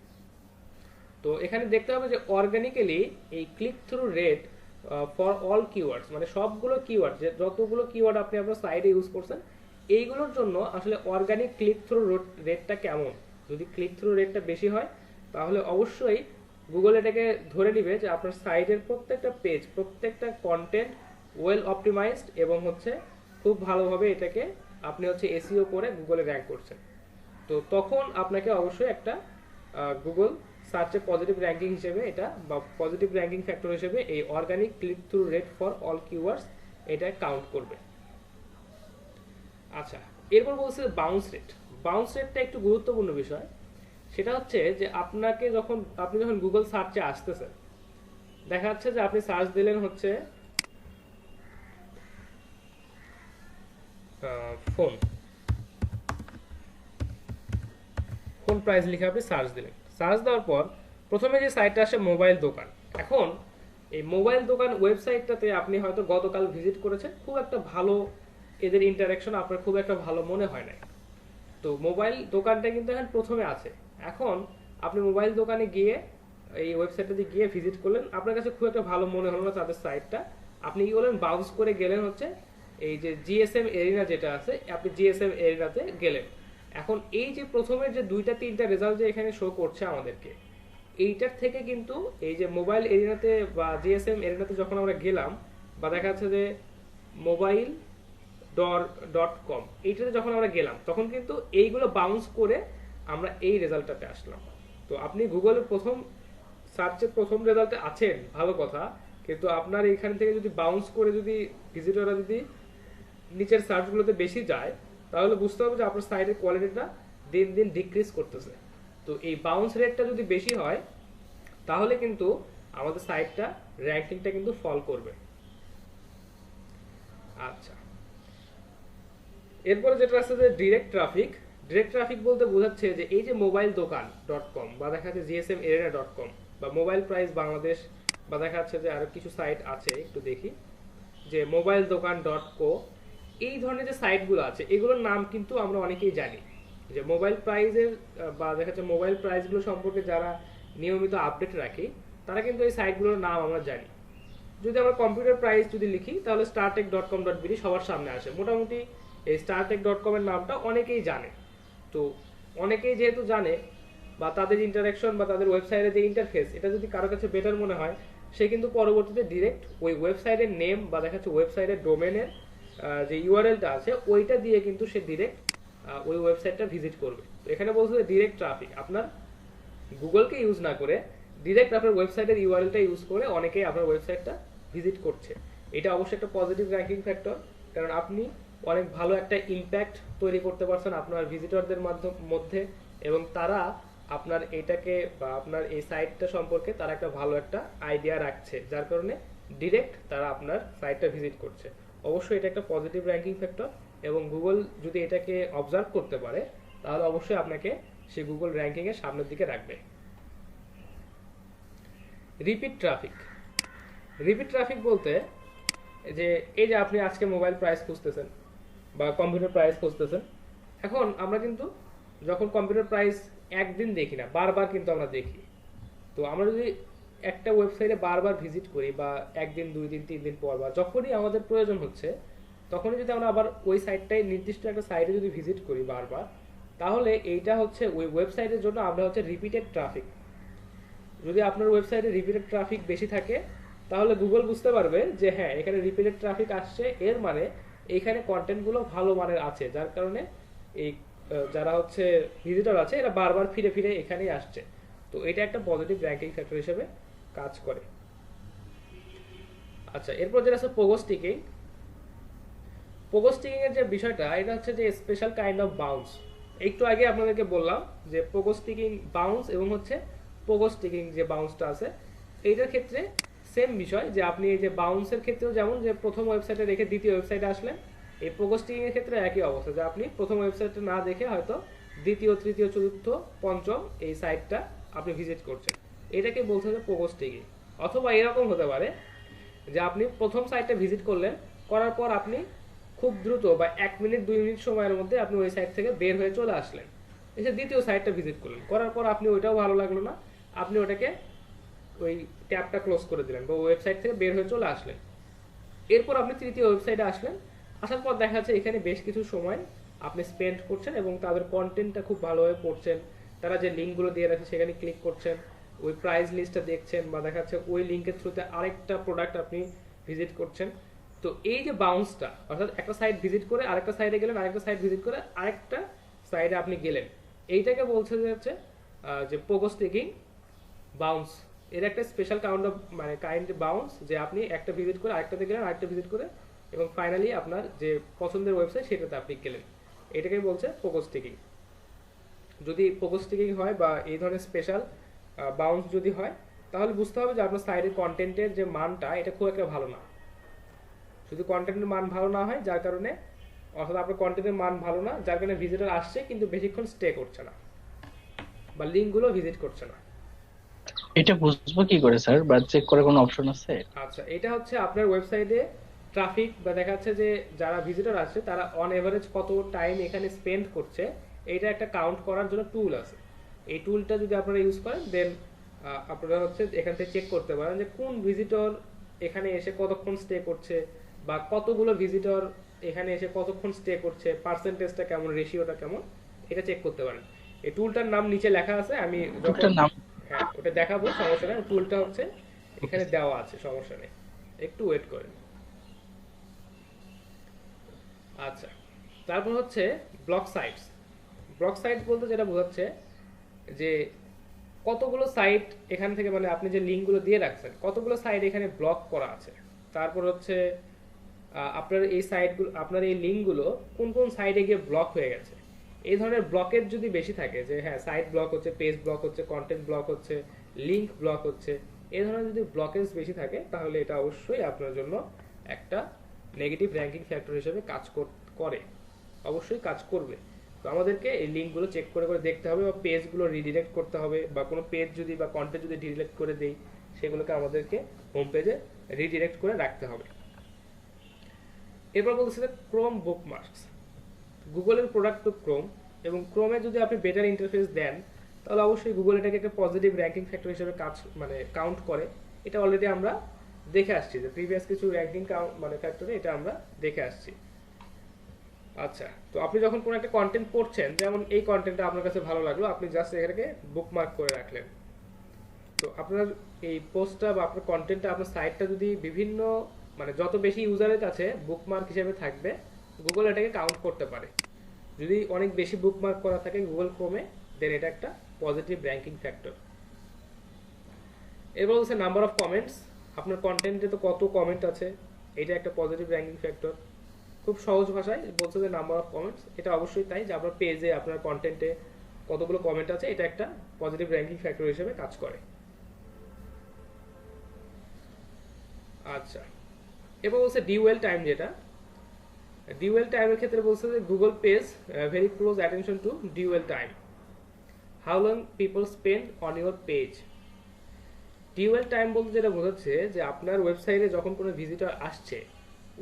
তো এখানে দেখতে হবে যে অর্গানিক্যালি এই click through rate for all keywords, মানে সবগুলো কিওয়ার্ড, যে যতগুলো কিওয়ার্ড আপনি আপনার সাইটে ইউজ করছেন এইগুলোর জন্য আসলে অর্গানিক ক্লিক থ্রু রেটটা কেমন। যদি ক্লিক থ্রু রেটটা বেশি হয় তাহলে অবশ্যই গুগল এটাকে ধরে নিবে যে আপনার সাইটের প্রত্যেকটা পেজ, প্রত্যেকটা কন্টেন্ট ওয়েল অপটিমাইজড এবং হচ্ছে খুব ভালোভাবে এটাকে আপনি হচ্ছে এসইও করে গুগলে র্যাঙ্ক করছেন। তো তখন আপনাকে অবশ্যই একটা গুগল সার্চে পজিটিভ র্যাঙ্কিং হিসেবে এটা বা পজিটিভ র্যাঙ্কিং ফ্যাক্টর হিসেবে এই organic click through rate for all keywords এটা কাউন্ট করবে। আচ্ছা, এরপর বলছে বাউন্স রেট। বাউন্স রেটটা একটু গুরুত্বপূর্ণ বিষয়। সেটা হচ্ছে যে আপনি যখন গুগল সার্চে আসতেছেন, দেখা যাচ্ছে যে আপনি সার্চ দিলেন হচ্ছে ফোন ফোন প্রাইস লিখে আপনি সার্চ দিলেন। সার্চ দেওয়ার পর প্রথমে যে সাইটটা আসে মোবাইল দোকান। এখন এই মোবাইল দোকান ওয়েবসাইটটাতে আপনি হয়তো গতকাল ভিজিট করেছেন, খুব একটা ভালো এদের ইন্টারাকশন আপনার খুব একটা ভালো মনে হয় নাই। তো মোবাইল দোকানটা কিন্তু এখন প্রথমে আছে। এখন আপনি মোবাইল দোকানে গিয়ে এই ওয়েবসাইটটাতে গিয়ে ভিজিট করলেন, আপনার কাছে খুব একটা ভালো মনে হলো না তাদের সাইটটা। আপনি কি করলেন, বাউন্স করে গেলেন হচ্ছে এই যে জিএসএম এরিনা যেটা আছে, আপনি জিএসএম এরিনাতে গেলেন। এখন এই যে প্রথমের যে দুইটা তিনটা রেজাল্ট যে এখানে শো করছে আমাদেরকে, এইটার থেকে কিন্তু এই যে মোবাইল এরিনাতে বা জিএসএম এরিনাতে যখন আমরা গেলাম, বা দেখা যাচ্ছে যে মোবাইল ডট কম এইটাতে যখন আমরা গেলাম, তখন কিন্তু এইগুলো বাউন্স করে আমরা এই রেজাল্টটাতে আসলাম। তো আপনি গুগলের প্রথম সার্চের প্রথম রেজাল্টে আছেন, ভালো কথা, কিন্তু আপনার এখান থেকে যদি বাউন্স করে যদি ভিজিটররা যদি নিচের সার্চগুলোতে বেশি যায়, তাহলে বুঝতে হবে যে আপনার সাইটের কোয়ালিটিটা দিন দিন ডিক্রিজ করতেছে। তো এই বাউন্স রেটটা যদি বেশি হয়, তাহলে কিন্তু আমাদের সাইটটা র্যাঙ্কিংটা কিন্তু ফল করবে। আচ্ছা, এরপরে যেটা আছে যে ডিরেক্ট ট্রাফিক। ডিরেক্ট ট্রাফিক বলতে বোঝাচ্ছে যে এই যে মোবাইল দোকান ডট কম বা দেখা যাচ্ছে জিএসএম এরিনা ডট কম বা মোবাইল প্রাইস বাংলাদেশ, বা দেখা যাচ্ছে যে আরো কিছু সাইট আছে, একটু দেখি, যে মোবাইল দোকান ডট কো, এই ধরনের যে সাইটগুলো আছে এগুলোর নাম কিন্তু আমরা অনেকেই জানি। যে মোবাইল প্রাইসের বা দেখা যাচ্ছে মোবাইল প্রাইসগুলো সম্পর্কে যারা নিয়মিত আপডেট রাখি, তারা কিন্তু এই সাইটগুলোর নাম আমরা জানি। যদি আমরা কম্পিউটার প্রাইস যদি লিখি, তাহলে startech.com.bd সবার সামনে আসে। মোটামুটি এই startech.com এর নামটা অনেকেই জানে। তো অনেকেই যেহেতু জানে, বা তাদের ইন্টারাকশন বা তাদের ওয়েবসাইটের যে ইন্টারফেস, এটা যদি কারো কাছে বেটার মনে হয়, সে কিন্তু পরবর্তীতে ডিরেক্ট ওই ওয়েবসাইটের নেম বা দেখা যাচ্ছে ওয়েবসাইটের ডোমেনের যে ইউআরএলটা আছে ওইটা দিয়ে কিন্তু সে ডিরেক্ট ওই ওয়েবসাইটটা ভিজিট করবে। তো এখানে বলছে যে ডিরেক্ট ট্রাফিক, আপনার গুগলকে ইউজ না করে ডিরেক্ট আপনার ওয়েবসাইটের ইউআরএলটা ইউজ করে অনেকেই আপনার ওয়েবসাইটটা ভিজিট করছে। এটা অবশ্যই একটা পজিটিভ র্যাঙ্কিং ফ্যাক্টর, কারণ আপনি অনেক ভালো একটা ইম্প্যাক্ট তৈরি করতে পারছেন আপনার ভিজিটরদের মধ্যে, এবং তারা আপনার এটাকে বা আপনার এই সাইটটা সম্পর্কে তারা একটা ভালো একটা আইডিয়া রাখছে, যার কারণে ডিরেক্ট তারা আপনার সাইটটা ভিজিট করছে। অবশ্যই এটা একটা পজিটিভ র্যাঙ্কিং ফ্যাক্টর, এবং গুগল যদি এটাকে অবজার্ভ করতে পারে, তাহলে অবশ্যই আপনাকে সে গুগল র্যাঙ্কিং এর সামনের দিকে রাখবে। Repeat traffic. রিপিট ট্রাফিক বলতে যে এই যে আপনি আজকে মোবাইল প্রাইস খুঁজতেছেন বা কম্পিউটার প্রাইস খুঁজতেছেন, এখন আমরা কিন্তু যখন কম্পিউটার প্রাইস একদিন দেখি না, বারবার কিন্তু আমরা দেখি। তো আমরা যদি একটা ওয়েবসাইটে বারবার ভিজিট করি বা একদিন দুই দিন তিন দিন পর বা যখনই আমাদের প্রয়োজন হচ্ছে, তখনই যদি আমরা আবার ওই সাইটটাই নির্দিষ্ট একটা সাইটে যদি ভিজিট করি বারবার, তাহলে এইটা হচ্ছে ওই ওয়েবসাইটের জন্য আমরা হচ্ছে রিপিটেড ট্রাফিক। যদি আপনার ওয়েবসাইটে রিপিটেড ট্রাফিক বেশি থাকে, তাহলে গুগল বুঝতে পারবে যে হ্যাঁ, এখানে রিপিটেড ট্রাফিক আসছে, এর মানে এইখানে কন্টেন্টগুলো ভালো মানের আছে, যার কারণে এই যারা হচ্ছে ভিজিটর আছে এরা বারবার ফিরে ফিরে এখানেই আসছে। তো এটা একটা পজিটিভ র্যাঙ্কিং ফ্যাক্টর হিসেবে কাজ করে। আচ্ছা, এরপর যেটা আছে পোগোস্টিকিং। পোগোস্টিকিং এর যে বিষয়টা, এটা হচ্ছে যে স্পেশাল কাইন্ড অফ বাউন্স। একটু আগে আপনাদেরকে বললাম যে পোগোস্টিকিং বাউন্স এবং হচ্ছে পোগোস্টিকিং যে বাউন্সটা আছে, এইটার ক্ষেত্রে সেম বিষয়, যে আপনি এই যে বাউন্সের ক্ষেত্রেও যেমন যে প্রথম ওয়েবসাইটে রেখে দ্বিতীয় ওয়েবসাইটে আসলেন, এই পোগোস্টিকিং এর ক্ষেত্রে একই অবস্থা, যে আপনি প্রথম ওয়েবসাইটে না দেখে হয়তো দ্বিতীয় তৃতীয় চতুর্থ পঞ্চম এই সাইটটা আপনি ভিজিট করছেন, এটাকে বলতে হবে পোগোস্টিকিং। অথবা এরকম হতে পারে যে আপনি প্রথম সাইটটা ভিজিট করলেন, করার পর আপনি খুব দ্রুত বা 1 মিনিট 2 মিনিট সময়ের মধ্যে আপনি ওই সাইট থেকে বের হয়ে চলে আসলেন, এসে দ্বিতীয় সাইটটা ভিজিট করলেন, করার পর আপনি ওইটাও ভালো লাগলো না, আপনি ওটাকে ওই ট্যাবটা ক্লোজ করে দিলেন বা ওয়েবসাইট থেকে বের হয়ে চলে আসলেন। এরপর আপনি তৃতীয় ওয়েবসাইটে আসলেন, আসার পর দেখা যাচ্ছে এখানে বেশ কিছু সময় আপনি স্পেন্ড করছেন এবং তাদের কন্টেন্টটা খুব ভালোভাবে পড়ছেন, তারা যে লিঙ্কগুলো দিয়ে রাখে সেখানে ক্লিক করছেন, ওই প্রাইস লিস্টটা দেখছেন, বা দেখা যাচ্ছে ওই লিঙ্কের থ্রুতে আরেকটা প্রোডাক্ট আপনি ভিজিট করছেন। তো এই যে বাউন্সটা, অর্থাৎ একটা সাইট ভিজিট করে আরেকটা সাইটে গেলেন, আরেকটা সাইট ভিজিট করে আরেকটা সাইটে আপনি গেলেন, এইটাকে বলছে যে হচ্ছে যে পোগোস্টিকিং বাউন্স। এর একটা স্পেশাল কাইন্ড বাউন্স, যে আপনি একটা ভিজিট করে আরেকটাতে গেলেন, আরেকটা ভিজিট করে, এবং ফাইনালি আপনার যে পছন্দের ওয়েবসাইট সেটাতে আপনি গেলেন। এটাকে বলছে ফোকাস টিকিং। যদি ফোকাস টিকিং হয় বা এই ধরনের স্পেশাল বাউন্স যদি হয়, তাহলে বুঝতে হবে যে আপনার সাইটের কন্টেন্টের যে মানটা এটা খুব একটা ভালো না। যদি কন্টেন্টের মান ভালো না হয়, যার কারণে অর্থাৎ আপনার কন্টেন্টের মান ভালো না, যার কারণে ভিজিটর আসছে কিন্তু বেশিক্ষণ স্টে করছে না, বা লিঙ্কগুলো ভিজিট করছে না।
এটা বুঝবো কি করে স্যার, বা চেক করার কোনো অপশন আছে?
আচ্ছা, এটা হচ্ছে আপনার ওয়েবসাইটে ট্রাফিক বা দেখা যাচ্ছে যে যারা ভিজিটর আসছে তারা অন এভারেজ কত টাইম এখানে স্পেন্ড করছে, এইটা একটা কাউন্ট করার জন্য টুল আছে। এই টুলটা যদি আপনারা ইউজ করেন, দেন আপনারা হচ্ছে এখান থেকে চেক করতে পারেন যে কোন ভিজিটর এখানে এসে কতক্ষণ স্টে করছে, বা কতগুলো ভিজিটর এখানে এসে কতক্ষণ স্টে করছে, পার্সেন্টেজটা কেমন, রেশিওটা কেমন, এটা চেক করতে পারেন। এই টুলটার নাম নিচে লেখা আছে, আমি যখন
টুলটার নাম?
হ্যাঁ ওটা দেখাবো, সমস্যা নেই। টুলটা হচ্ছে এখানে দেওয়া আছে, সমস্যা নেই, একটু ওয়েট করেন। আচ্ছা, তারপর হচ্ছে ব্লক সাইটস। ব্লক সাইট বলতে যেটা বোঝাচ্ছে যে কতগুলো সাইট এখান থেকে, মানে আপনি যে লিঙ্কগুলো দিয়ে রাখছেন কতগুলো সাইট এখানে ব্লক করা আছে। তারপর হচ্ছে আপনার এই সাইটগুলো, আপনার এই লিঙ্কগুলো কোন কোন সাইটে গিয়ে ব্লক হয়ে গেছে। এই ধরনের ব্লকেজ যদি বেশি থাকে, যে হ্যাঁ সাইট ব্লক হচ্ছে, পেজ ব্লক হচ্ছে, কন্টেন্ট ব্লক হচ্ছে, লিঙ্ক ব্লক হচ্ছে, এই ধরনের যদি ব্লকেজ বেশি থাকে, তাহলে এটা অবশ্যই আপনার জন্য একটা নেগেটিভ র্যাঙ্কিং ফ্যাক্টর হিসেবে কাজ করে, অবশ্যই কাজ করবে। তো আমাদেরকে এই লিঙ্কগুলো চেক করে করে দেখতে হবে, বা পেজগুলো রিডিরেক্ট করতে হবে, বা কোনো পেজ যদি বা কন্টেন্ট যদি ডিরেক্ট করে দেই, সেগুলোকে আমাদেরকে হোম পেজে রিডিরেক্ট করে রাখতে হবে। এরপর বলতেছে ক্রোম বুকমার্কস। গুগলের প্রোডাক্ট তো ক্রোম, এবং ক্রোমে যদি আপনি বেটার ইন্টারফেস দেন, তাহলে অবশ্যই গুগল এটাকে একটা পজিটিভ র্যাঙ্কিং ফ্যাক্টর হিসেবে মানে কাউন্ট করে। এটা অলরেডি আমরা দেখে আসছি, যে প্রিভিয়াস কিছু র্যাঙ্কিং মানে ফ্যাক্টরে এটা আমরা দেখে আসছি। আচ্ছা, তো আপনি যখন কোনো একটা কন্টেন্ট পড়ছেন, যেমন এই কন্টেন্টটা আপনার কাছে ভালো লাগলো, আপনি জাস্ট এখানে বুকমার্ক করে রাখলেন। তো আপনার এই পোস্টটা বা আপনার কন্টেন্টটা, আপনার সাইটটা যদি বিভিন্ন, মানে যত বেশি ইউজারের কাছে বুকমার্ক হিসেবে থাকবে, গুগল এটাকে কাউন্ট করতে পারে। যদি অনেক বেশি বুকমার্ক করা থাকে গুগল ক্রোমে, দেন এটা একটা পজিটিভ র্যাঙ্কিং ফ্যাক্টর। এরপর হচ্ছে নাম্বার অফ কমেন্টস। আপনার কন্টেন্টে তো কত কমেন্ট আছে, এটা একটা পজিটিভ র্যাঙ্কিং ফ্যাক্টর। খুব সহজ ভাষায় বলছে যে নাম্বার অফ কমেন্টস, এটা অবশ্যই তাই, যে আপনার পেজে আপনার কন্টেন্টে কতগুলো কমেন্ট আছে, এটা একটা পজিটিভ র্যাঙ্কিং ফ্যাক্টর হিসেবে কাজ করে। আচ্ছা, এবার বলছে ডিউয়েল টাইম। যেটা ডিউয়েল টাইমের ক্ষেত্রে বলছে যে Google page very close attention to dual time, how long people spend on your page. Dual time বলতে যেটা বোঝাচ্ছে যে আপনার ওয়েবসাইটে যখন কোনো ভিজিটর আসছে,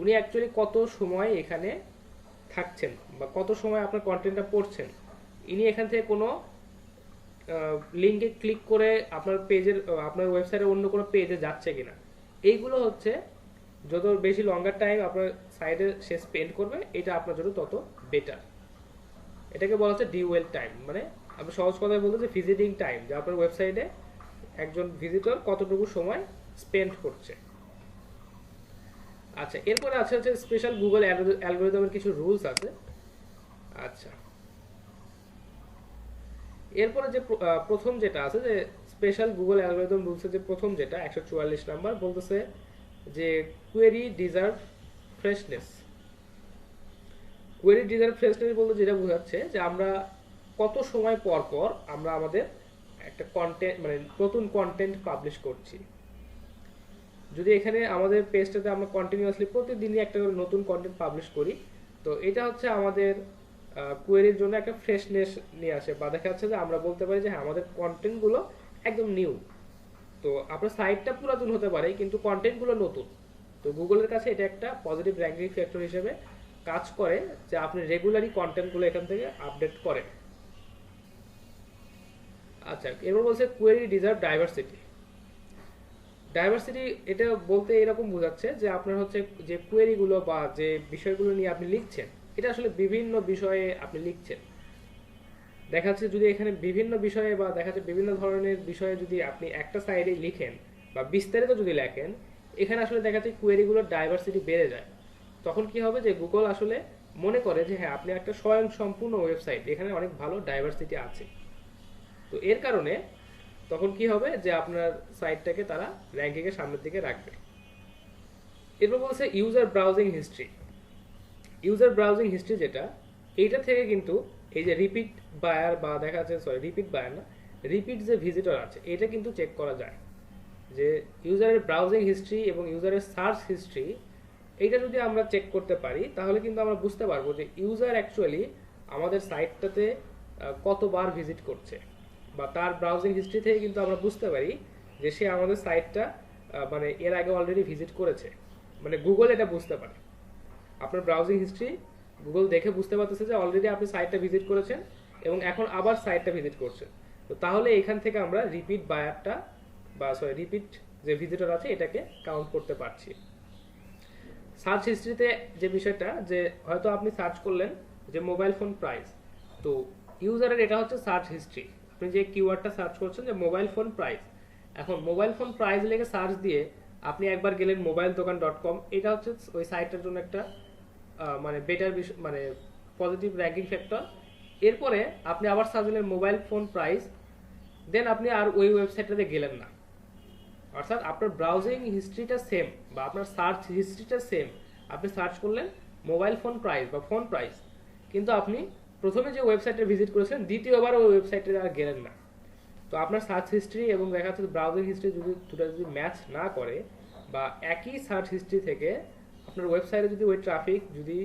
উনি অ্যাকচুয়ালি কত সময় এখানে থাকছেন, বা কত সময় আপনার কন্টেন্টটা পড়ছেন, ইনি এখান থেকে কোনো লিঙ্কে ক্লিক করে আপনার পেজের, আপনার ওয়েবসাইটের অন্য কোনো পেজে যাচ্ছে কিনা। এইগুলো হচ্ছে যত বেশি লঙ্গার টাইম আপনার সাইটে সে স্পেন্ড করবে, এটা আপনার জন্য তত বেটার। এটাকে বলা হচ্ছে ডিউয়েল টাইম, মানে আপনি সহজ কথায় বলতে যে ভিজিটিং টাইম, যে আপনার ওয়েবসাইটে একজন ভিজিটর কতটুকু সময় স্পেন্ড করছে। আচ্ছা, এরপরে আছে হচ্ছে স্পেশাল গুগল অ্যালগোরিদমের কিছু রুলস আছে। আচ্ছা, এরপরে যে প্রথম যেটা আছে, যে স্পেশাল গুগল অ্যালগোরিদম রুলসের যে প্রথম যেটা 144 নাম্বার, বলতেছে যে query deserve freshness. Query deserve freshness বলতে যেটা বোঝাচ্ছে যে আমরা কত সময় পর পর আমরা আমাদের একটা কন্টেন্ট, মানে নতুন কন্টেন্ট পাবলিশ করছি। যদি এখানে আমাদের পেজটাতে আমরা কন্টিনিউয়াসলি প্রতিদিনই একটা করে নতুন কন্টেন্ট পাবলিশ করি, তো এটা হচ্ছে আমাদের কোয়েরির জন্য একটা ফ্রেশনেস নিয়ে আসে, বা দেখা যাচ্ছে যে আমরা বলতে পারি যে হ্যাঁ আমাদের কন্টেন্টগুলো একদম নিউ। তো আপনার সাইটটা পুরাতন হতে পারে কিন্তু কন্টেন্টগুলো নতুন। তো গুগলের কাছে এটা একটা পজিটিভ র্যাঙ্কিং ফ্যাক্টর হিসেবে কাজ করে, যে আপনি রেগুলারই কন্টেন্টগুলো এখান থেকে আপডেট করেন। আচ্ছা, এরপর বলছে কোয়েরি ডিজার্ভ ডাইভার্সিটি। ডাইভার্সিটি এটা বলতে এরকম বোঝাচ্ছে যে আপনার হচ্ছে যে কোয়েরিগুলো বা যে বিষয়গুলো নিয়ে আপনি লিখছেন, এটা আসলে বিভিন্ন বিষয়ে আপনি লিখছেন। দেখা যাচ্ছে যদি এখানে বিভিন্ন বিষয়ে বা দেখা যাচ্ছে বিভিন্ন ধরনের বিষয়ে যদি আপনি একটা সাইডে লিখেন বা বিস্তারিত যদি লেখেন, এখানে আসলে দেখা যাচ্ছে কোয়েরিগুলোর ডাইভার্সিটি বেড়ে যায়। তখন কি হবে যে গুগল আসলে মনে করে যে হ্যাঁ আপনি একটা স্বয়ং সম্পূর্ণ ওয়েবসাইট, এখানে অনেক ভালো ডাইভার্সিটি আছে। তো এর কারণে তখন কি হবে যে আপনার সাইটটাকে তারা র্যাঙ্কিং এর সামনের দিকে রাখবে। এরপর বলছে user browsing history. User browsing history যেটা, এইটা থেকে কিন্তু এই যে রিপিট বায়ার বা দেখা যাচ্ছে রিপিট বায়ার না, রিপিট যে ভিজিটর আছে এটা কিন্তু চেক করা যায়, যে ইউজারের ব্রাউজিং হিস্ট্রি এবং ইউজারের সার্চ হিস্ট্রি এইটা যদি আমরা চেক করতে পারি তাহলে কিন্তু আমরা বুঝতে পারবো যে ইউজার অ্যাকচুয়ালি আমাদের সাইটটাতে কতবার ভিজিট করছে, বা তার ব্রাউজিং হিস্ট্রি থেকে কিন্তু আমরা বুঝতে পারি যে সে আমাদের সাইটটা মানে এর আগে অলরেডি ভিজিট করেছে। মানে গুগল এটা বুঝতে পারে, আপনার ব্রাউজিং হিস্ট্রি গুগল দেখে বুঝতে পারতেছে যে অলরেডি আপনি সাইটটা ভিজিট করেছেন এবং এখন আবার সাইটটা ভিজিট করছেন। তো তাহলে এখান থেকে আমরা রিপিট বায়ারটা বা রিপিট যে ভিজিটর আছে এটাকে কাউন্ট করতে পারছি। সার্চ হিস্ট্রিতে যে বিষয়টা, যে হয়তো আপনি সার্চ করলেন যে মোবাইল ফোন প্রাইস, তো ইউজারের এটা হচ্ছে সার্চ হিস্ট্রি, আপনি যে কিওয়ার্ডটা সার্চ করছেন যে মোবাইল ফোন প্রাইস, এখন মোবাইল ফোন প্রাইস লিখে সার্চ দিয়ে আপনি একবার গেলেন mobiledokan.com, এটা হচ্ছে ওই সাইটটার জন্য একটা মানে বেটার মানে পজিটিভ র্যাঙ্কিং ফ্যাক্টর। এরপরে আপনি আবার সার্চ দিলেন মোবাইল ফোন প্রাইস, দেন আপনি আর ওই ওয়েবসাইটটাতে গেলেন না, অর্থাৎ আপনার ব্রাউজিং হিস্ট্রিটা সেম বা আপনার সার্চ হিস্ট্রিটা সেম, আপনি সার্চ করলেন মোবাইল ফোন প্রাইস বা ফোন প্রাইস, কিন্তু আপনি প্রথমে যে ওয়েবসাইটে ভিজিট করেছিলেন দ্বিতীয়বার ওই ওয়েবসাইটে আর গেলেন না। তো আপনার সার্চ হিস্ট্রি এবং দেখা যাচ্ছে ব্রাউজিং হিস্ট্রি যদি দুটো যদি ম্যাচ না করে বা একই সার্চ হিস্ট্রি থেকে আপনার ওয়েবসাইটে যদি ওই ট্রাফিক যদি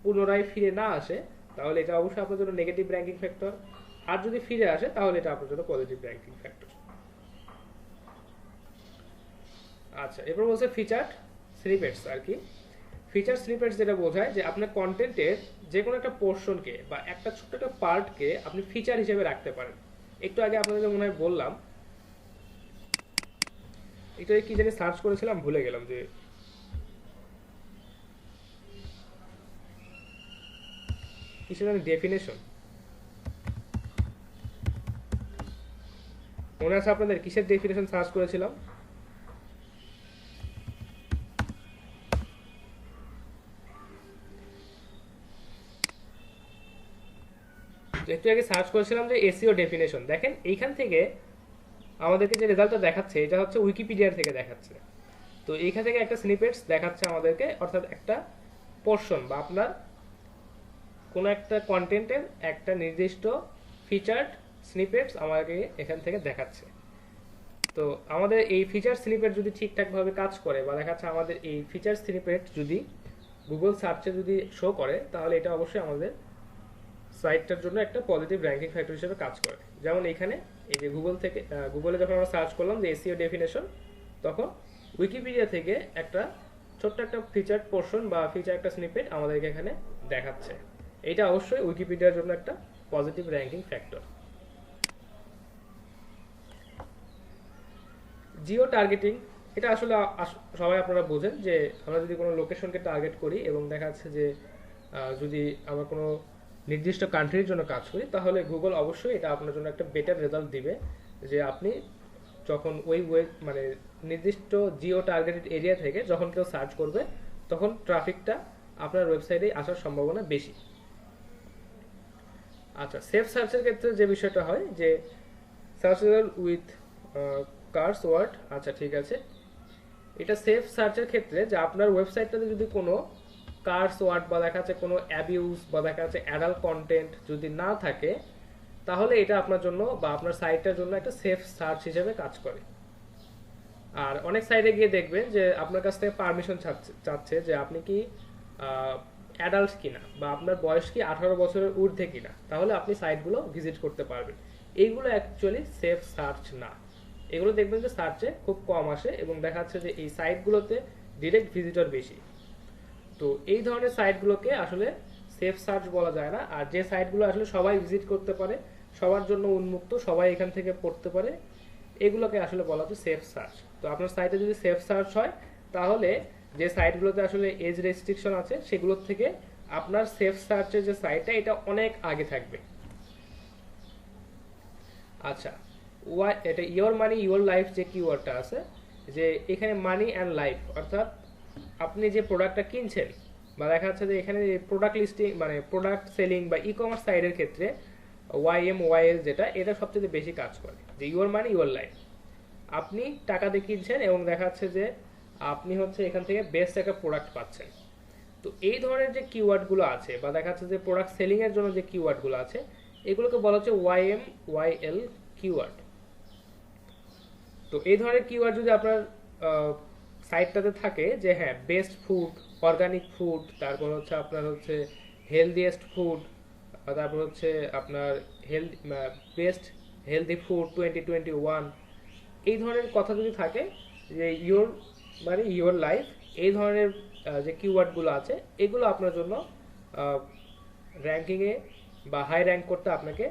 পুনরায় ফিরে না আসে তাহলে এটা অবশ্যই আপনার জন্য নেগেটিভ র্যাঙ্কিং ফ্যাক্টর, আর যদি ফিরে আসে তাহলে এটা আপনার জন্য পজিটিভ র্যাঙ্কিং ফ্যাক্টর। আচ্ছা, এরপর বলছে ফিচার্ড স্নিপেটস আর কি। ফিচার স্নিপেটস যেটা বোঝায় যে আপনার কন্টেন্টের যে কোনো একটা পোর্শনকে বা একটা ছোট্ট একটা পার্টকে আপনি ফিচার হিসেবে রাখতে পারেন। একটু আগে আপনাদের মনে হয় বললাম, একটু কি জানি সার্চ করেছিলাম ভুলে গেলাম, যে কিসের জানি ডেফিনেশন মনে আছে আপনাদের? কিসের ডেফিনেশন সার্চ করেছিলাম? একটু আগে সার্চ করেছিলাম যে এসইও ডেফিনেশন। দেখেন এইখান থেকে আমাদেরকে যে রেজাল্টটা দেখাচ্ছে এটা হচ্ছে উইকিপিডিয়ার থেকে দেখাচ্ছে। তো এইখান থেকে একটা স্নিপেটস দেখাচ্ছে আমাদেরকে, অর্থাৎ একটা পোর্শন বা আপনার কোনো একটা কন্টেন্টের একটা নির্দিষ্ট ফিচার্ড স্নিপেটস আমাদেরকে এখান থেকে দেখাচ্ছে। তো আমাদের এই ফিচার স্নিপেট যদি ঠিকঠাকভাবে কাজ করে বা দেখাচ্ছে আমাদের এই ফিচার স্নিপেট যদি গুগল সার্চে যদি শো করে তাহলে এটা অবশ্যই আমাদের সাইটটার জন্য একটা পজিটিভ র্যাঙ্কিং ফ্যাক্টর হিসেবে কাজ করে। যেমন এখানে এই যে গুগলে যখন আমরা সার্চ করলাম যে এসইও ডেফিনেশন, তখন উইকিপিডিয়া থেকে একটা ছোট্ট একটা ফিচার পোর্শন বা ফিচার একটা স্নিপেট আমাদেরকে এখানে দেখাচ্ছে। এটা অবশ্যই উইকিপিডিয়ার জন্য একটা positive ranking factor. Jio targeting, এটা আসলে সবাই আপনারা বোঝেন যে আমরা যদি কোনো লোকেশনকে টার্গেট করি এবং দেখা যাচ্ছে যে যদি আমরা কোনো নির্দিষ্ট কান্ট্রির জন্য কাজ করি তাহলে গুগল অবশ্যই এটা আপনার জন্য একটা বেটার রেজাল্ট দিবে, যে আপনি যখন ওই মানে নির্দিষ্ট জিও টার্গেটেড এরিয়া থেকে যখন কেউ সার্চ করবে তখন ট্রাফিকটা আপনার ওয়েবসাইটে আসার সম্ভাবনা বেশি। আচ্ছা, সেফ সার্চের ক্ষেত্রে যে বিষয়টা হয় যে সার্চ উইথ কার্স ওয়ার্ড, আচ্ছা ঠিক আছে, এটা সেফ সার্চের ক্ষেত্রে যে আপনার ওয়েবসাইটটাতে যদি কোনো কার্স ওয়ার্ড বা দেখা যাচ্ছে কোনো অ্যাবিউজ বা দেখা যাচ্ছে অ্যাডাল্ট কন্টেন্ট যদি না থাকে তাহলে এটা আপনার জন্য বা আপনার সাইটটার জন্য একটা সেফ সার্চ হিসেবে কাজ করে। আর অনেক সাইটে গিয়ে দেখবেন যে আপনার কাছ থেকে পারমিশন চাচ্ছে যে আপনি কি অ্যাডাল্ট কিনা বা আপনার বয়স কি 18 বছরের ঊর্ধ্বে কিনা, তাহলে আপনি সাইটগুলো ভিজিট করতে পারবেন। এইগুলো অ্যাকচুয়ালি সেফ সার্চ না, এগুলো দেখবেন যে সার্চে খুব কম আসে এবং দেখা যাচ্ছে যে এই সাইটগুলোতে ডিরেক্ট ভিজিটর বেশি। তো এই ধরনের সাইটগুলোকে আসলে সেফ সার্চ বলা যায় না। আর যে সাইটগুলো আসলে সবাই ভিজিট করতে পারে, সবার জন্য উন্মুক্ত, সবাই এখান থেকে পড়তে পারে, এগুলোকে আসলে বলা হচ্ছে সেফ সার্চ। তো আপনার সাইটে যদি সেফ সার্চ হয় তাহলে যে সাইটগুলোতে আসলে এজ রেস্ট্রিকশন আছে সেগুলোর থেকে আপনার সেফ সার্চের যে সাইটটা এটা অনেক আগে থাকবে। আচ্ছা, এটা ইয়োর মানি ইয়োর লাইফ যে কিওয়ার্ডটা আছে, যে এখানে মানি অ্যান্ড লাইফ, অর্থাৎ আপনি যে প্রোডাক্টটা কিনছেন বা দেখা যাচ্ছে যে এখানে প্রোডাক্ট লিস্টিং মানে প্রোডাক্ট সেলিং বা ই কমার্স সাইটের ক্ষেত্রে YMYL যেটা, এটা সবচেয়ে বেশি কাজ করে, যে ইয়োর মানি ইয়োর লাইফ। আপনি টাকা দিয়ে কিনছেন এবং দেখা যাচ্ছে যে আপনি হচ্ছে এখান থেকে বেস্ট একটা প্রোডাক্ট পাচ্ছেন। তো এই ধরনের যে কিওয়ার্ডগুলো আছে বা দেখা যাচ্ছে যে প্রোডাক্ট সেলিং এর জন্য যে কিওয়ার্ডগুলো আছে এগুলোকে বলা হচ্ছে YMYL কিওয়ার্ড। তো এই ধরনের কিওয়ার্ড যদি আপনার সাইটটাতে থাকে যে হ্যাঁ বেস্ট ফুড, অর্গানিক ফুড, তারপর হচ্ছে আপনার হচ্ছে হেলদিয়েস্ট ফুড, তারপর হচ্ছে আপনার বেস্ট হেলদি ফুড 2021, এই ধরনের কথা যদি থাকে যে ইয়োর লাইফ, এই ধরনের যে কিওয়ার্ডগুলো আছে এগুলো আপনার জন্য র্যাঙ্কিংয়ে বা হাই র্যাঙ্ক করতে আপনাকে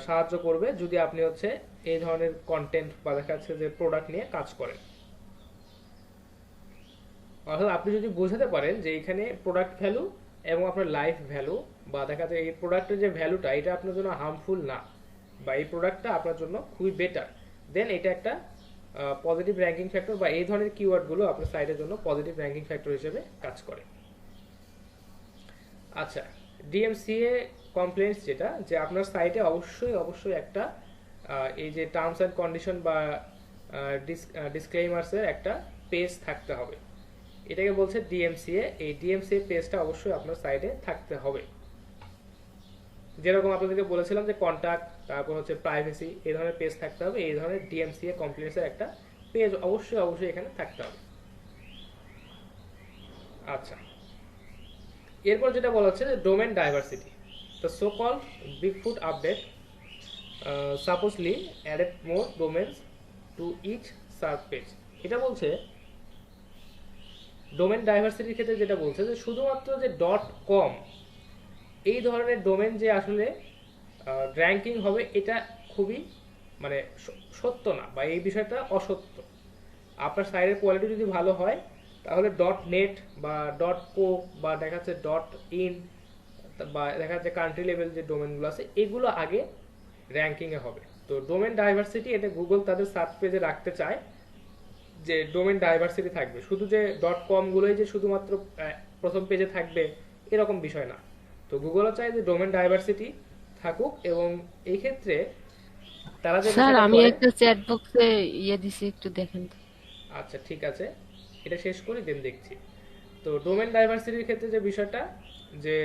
সাহায্য করবে যদি আপনি হচ্ছে এই ধরনের কন্টেন্ট বা দেখা যাচ্ছে যে প্রোডাক্ট নিয়ে কাজ করেন। অর্থাৎ আপনি যদি বোঝাতে পারেন যে এখানে প্রোডাক্ট ভ্যালু এবং আপনার লাইফ ভ্যালু বা দেখা যায় এই প্রোডাক্টের যে ভ্যালুটা এটা আপনার জন্য হার্মফুল না বা এই প্রোডাক্টটা আপনার জন্য খুবই বেটার, দেন এটা একটা পজিটিভ র্যাঙ্কিং ফ্যাক্টর বা এই ধরনের কিওয়ার্ডগুলো আপনার সাইটের জন্য পজিটিভ র্যাঙ্কিং ফ্যাক্টর হিসেবে কাজ করে। আচ্ছা, ডিএমসিএ কমপ্লেন্টস যেটা, যে আপনার সাইটে অবশ্যই একটা এই যে টার্মস অ্যান্ড কন্ডিশন বা ডিসক্লেইমার্সের একটা পেজ থাকতে হবে, এটাকে বলছে ডিএমসিএ। এই ডিএমসিএ পেজটা অবশ্যই আপনার সাইটে থাকতে হবে। যেরকম আপনাদেরকে বলেছিলাম যে কন্টাক্ট, তারপর হচ্ছে প্রাইভেসি, এই ধরনের পেজ থাকতে হবে। এই ধরনের ডিএমসিএ কমপ্লেন্টসের একটা পেজ অবশ্যই এখানে থাকতে হবে। আচ্ছা, এরপর যেটা বলা হচ্ছে যে domain diversity, the so called Bigfoot update supposedly added more domains to each search page. এটা বলছে ডোমেন ডাইভার্সিটির ক্ষেত্রে যেটা বলছে যে শুধুমাত্র যে .com এই ধরনের ডোমেন যে আসলে র্যাঙ্কিং হবে এটা খুবই মানে সত্য না, বা এই বিষয়টা অসত্য। আপনার সাইটের কোয়ালিটি যদি ভালো হয় তাহলে .net বা .co বা দেখা যাচ্ছে .in বা দেখা যাচ্ছে কান্ট্রি লেভেল যে ডোমেনগুলো আছে এগুলো আগে র্যাঙ্কিংয়ে হবে। তো ডোমেন ডাইভার্সিটি এটা গুগল তাদের সার্চ পেজে রাখতে চায় যে ডোমেন ডাইভার্সিটি থাকবে, শুধু যে .com গুলোই যে শুধুমাত্র প্রথম পেজে থাকবে এরকম বিষয় না। তো গুগলও চায় যে ডোমেন ডাইভার্সিটি থাকুক, এবং এই ক্ষেত্রে তারা যে
স্যার
বিষয়টা
আমি
করে।
একটা চ্যাট বক্সে দিছি, একটু দেখেন তো।
আচ্ছা ঠিক আছে, এটা শেষ করি দেন দেখছি। তো ডোমেন ডাইভার্সিটির ক্ষেত্রে যে বিষয়টা, যে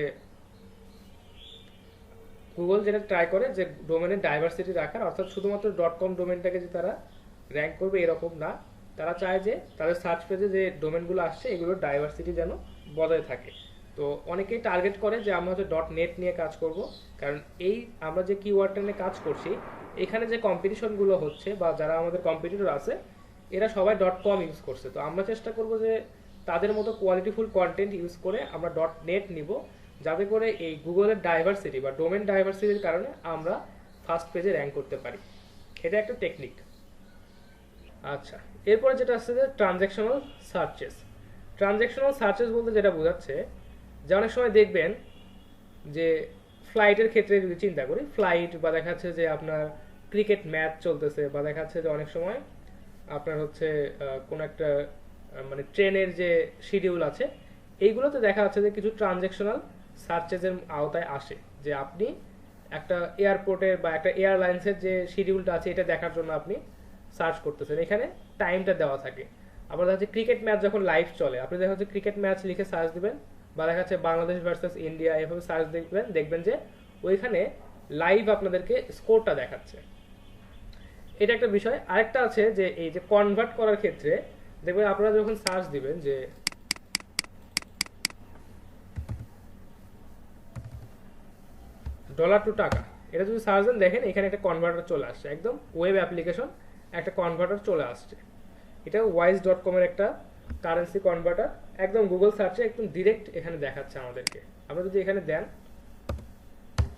গুগল যেটা ট্রাই করে যে ডোমেনের ডাইভার্সিটি রাখার, অর্থাৎ শুধুমাত্র .com ডোমেনটাকে যে তারা র্যাঙ্ক করবে এরকম না, তারা চায় যে তাদের সার্চ পেজে যে ডোমেনগুলো আসছে এগুলোর ডাইভার্সিটি যেন বজায় থাকে। তো অনেকেই টার্গেট করে যে আমরা হচ্ছে .net নিয়ে কাজ করব, কারণ এই আমরা যে কিওয়ার্ডটা নিয়ে কাজ করছি এখানে যে কম্পিটিশনগুলো হচ্ছে বা যারা আমাদের কম্পিটিটর আছে এরা সবাই .com ইউজ করছে। তো আমরা চেষ্টা করব যে তাদের মতো কোয়ালিটিফুল কন্টেন্ট ইউজ করে আমরা .net নিব, যাতে করে এই গুগলের ডাইভার্সিটি বা ডোমেন ডাইভার্সিটির কারণে আমরা ফার্স্ট পেজে র্যাঙ্ক করতে পারি। এটা একটা টেকনিক। আচ্ছা, এরপরে যেটা আসছে যে ট্রানজ্যাকশনাল সার্চেস। ট্রানজ্যাকশনাল সার্চেস বলতে যেটা বোঝাচ্ছে যে অনেক সময় দেখবেন যে ফ্লাইটের ক্ষেত্রে যদি চিন্তা করি, ফ্লাইট বা দেখা যাচ্ছে যে আপনার ক্রিকেট ম্যাচ চলতেছে, বা দেখা যাচ্ছে যে অনেক সময় আপনার হচ্ছে কোন একটা মানে ট্রেনের যে শিডিউল আছে এইগুলোতে দেখা যাচ্ছে যে কিছু ট্রানজ্যাকশনাল সার্চেসের আওতায় আসে, যে আপনি একটা এয়ারপোর্টের বা একটা এয়ারলাইন্সের যে শিডিউলটা আছে এটা দেখার জন্য আপনি সার্চ করতেছেন, এখানে টাইমটা দেওয়া থাকে। আবার দেখা যাচ্ছে ক্রিকেট ম্যাচ যখন লাইভ চলে আপনি দেখা যাচ্ছে ক্রিকেট ম্যাচ লিখে সার্চ দিবেন, বা দেখা যাচ্ছে বাংলাদেশ ভার্সেস ইন্ডিয়া এভাবে সার্চ দেখবেন যে ওইখানে লাইভ আপনাদেরকে স্কোরটা দেখাচ্ছে। এটা একটা বিষয়। আরেকটা আছে যে এই যে কনভার্ট করার ক্ষেত্রে দেখবেন আপনারা যখন সার্চ দিবেন যে ডলার টু টাকা, এটা যদি সার্চ দেন দেখেন এখানে একটা কনভার্টার চলে আসছে, একদম ওয়েব অ্যাপ্লিকেশন একটা কনভার্টার চলে আসছে। এটা wise.com এর একটা কারেন্সি কনভার্টার, একদম গুগল সার্চে একদম ডিরেক্ট এখানে দেখাচ্ছে আমাদেরকে। আমরা যদি এখানে দেন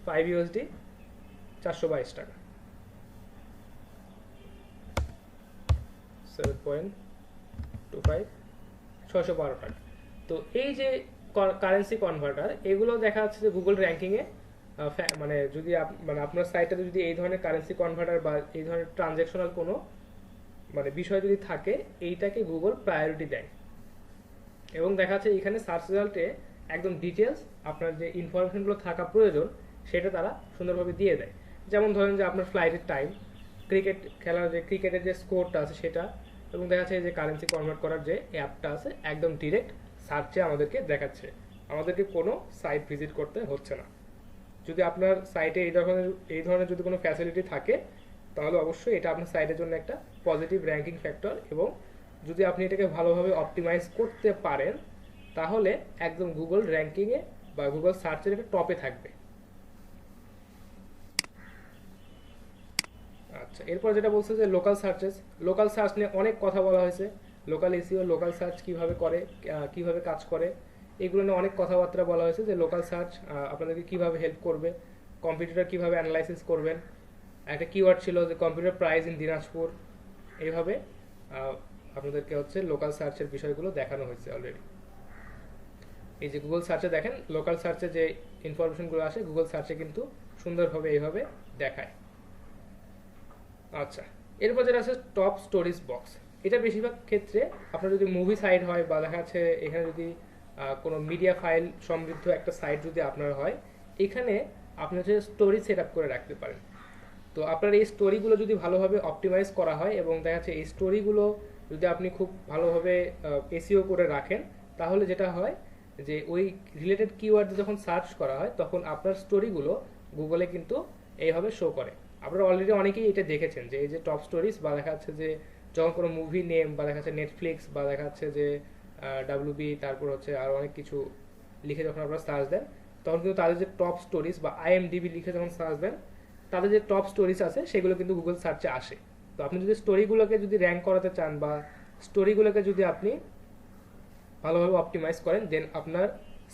5 USD 422 টাকা, 7.25 612 টাকা। তো এই যে কারেন্সি কনভার্টার এগুলো দেখা যাচ্ছে যে গুগল র্যাঙ্কিংয়ে মানে যদি মানে আপনার সাইটে যদি এই ধরনের কারেন্সি কনভার্টার বা এই ধরনের ট্রানজ্যাকশনাল কোনো মানে বিষয় যদি থাকে এইটাকে গুগল প্রায়োরিটি দেয়, এবং দেখা যাচ্ছে এখানে সার্চ রেজাল্টে একদম ডিটেলস আপনার যে ইনফরমেশনগুলো থাকা প্রয়োজন সেটা তারা সুন্দরভাবে দিয়ে দেয়। যেমন ধরেন যে আপনার ফ্লাইটের টাইম, ক্রিকেট খেলার যে ক্রিকেটের যে স্কোরটা আছে সেটা, এবং দেখা যাচ্ছে যে কারেন্সি কনভার্ট করার যে অ্যাপটা আছে একদম ডিরেক্ট সার্চে আমাদেরকে দেখাচ্ছে, আমাদেরকে কোনো সাইট ভিজিট করতে হচ্ছে না। যদি আপনার সাইটে এই ধরনের যদি কোনো ফ্যাসিলিটি থাকে তাহলে অবশ্যই এটা আপনার সাইটের জন্য একটা পজিটিভ র্যাঙ্কিং ফ্যাক্টর, এবং যদি আপনি এটাকে ভালোভাবে অপটিমাইজ করতে পারেন তাহলে একদম গুগল র্যাঙ্কিংয়ে বা গুগল সার্চের একটা টপে থাকবে। আচ্ছা, এরপর যেটা বলছে যে লোকাল সার্চেস, লোকাল সার্চ নিয়ে অনেক কথা বলা হয়েছে। লোকাল এসইও, লোকাল সার্চ কিভাবে করে, কিভাবে কাজ করে, এগুলো নিয়ে অনেক কথাবার্তা বলা হয়েছে যে লোকাল সার্চ আপনাদেরকে কিভাবে হেল্প করবে, কম্পিউটার কিভাবে অ্যানালাইসিস করবেন। একটা কিওয়ার্ড ছিল যে কম্পিউটার প্রাইস ইন দিনাজপুর, এইভাবে আপনাদেরকে হচ্ছে লোকাল সার্চের বিষয়গুলো দেখানো হয়েছে অলরেডি। এই যে গুগল সার্চে দেখেন লোকাল সার্চে যে ইনফরমেশনগুলো আসে গুগল সার্চে কিন্তু সুন্দরভাবে এইভাবে দেখায়। আচ্ছা, এরপর যেটা আছে টপ স্টোরিজ বক্স। এটা বেশিরভাগ ক্ষেত্রে আপনার যদি মুভি সাইট হয় বা দেখা যাচ্ছে এখানে যদি কোনো মিডিয়া ফাইল সমৃদ্ধ একটা সাইট যদি আপনার হয়, এখানে আপনি হচ্ছে স্টোরি সেট আপ করে রাখতে পারেন। তো আপনার এই স্টোরিগুলো যদি ভালোভাবে অপটিমাইজ করা হয় এবং দেখা যাচ্ছে এই স্টোরিগুলো যদি আপনি খুব ভালোভাবে এসইও করে রাখেন, তাহলে যেটা হয় যে ওই রিলেটেড কিওয়ার্ড যখন সার্চ করা হয় তখন আপনার স্টোরিগুলো গুগলে কিন্তু এইভাবে শো করে। আপনারা অলরেডি অনেকেই এটা দেখেছেন যে এই যে টপ স্টোরিজ বা দেখা যাচ্ছে যে যখন কোনো মুভি নেম বা দেখা যাচ্ছে নেটফ্লিক্স বা দেখা যাচ্ছে যে ডাব্লিউবি, তারপর হচ্ছে আর অনেক কিছু লিখে যখন আপনারা সার্চ দেন তখন কিন্তু তাদের যে টপ স্টোরিজ বা আইএমডিবি লিখে যখন সার্চ দেন তাদের যে টপ স্টোরিজ আছে সেগুলো কিন্তু গুগল সার্চে আসে। তো আপনি যদি স্টোরিগুলোকে যদি র্যাঙ্ক করাতে চান বা স্টোরিগুলোকে যদি আপনি ভালোভাবে অপটিমাইজ করেন, দেন আপনার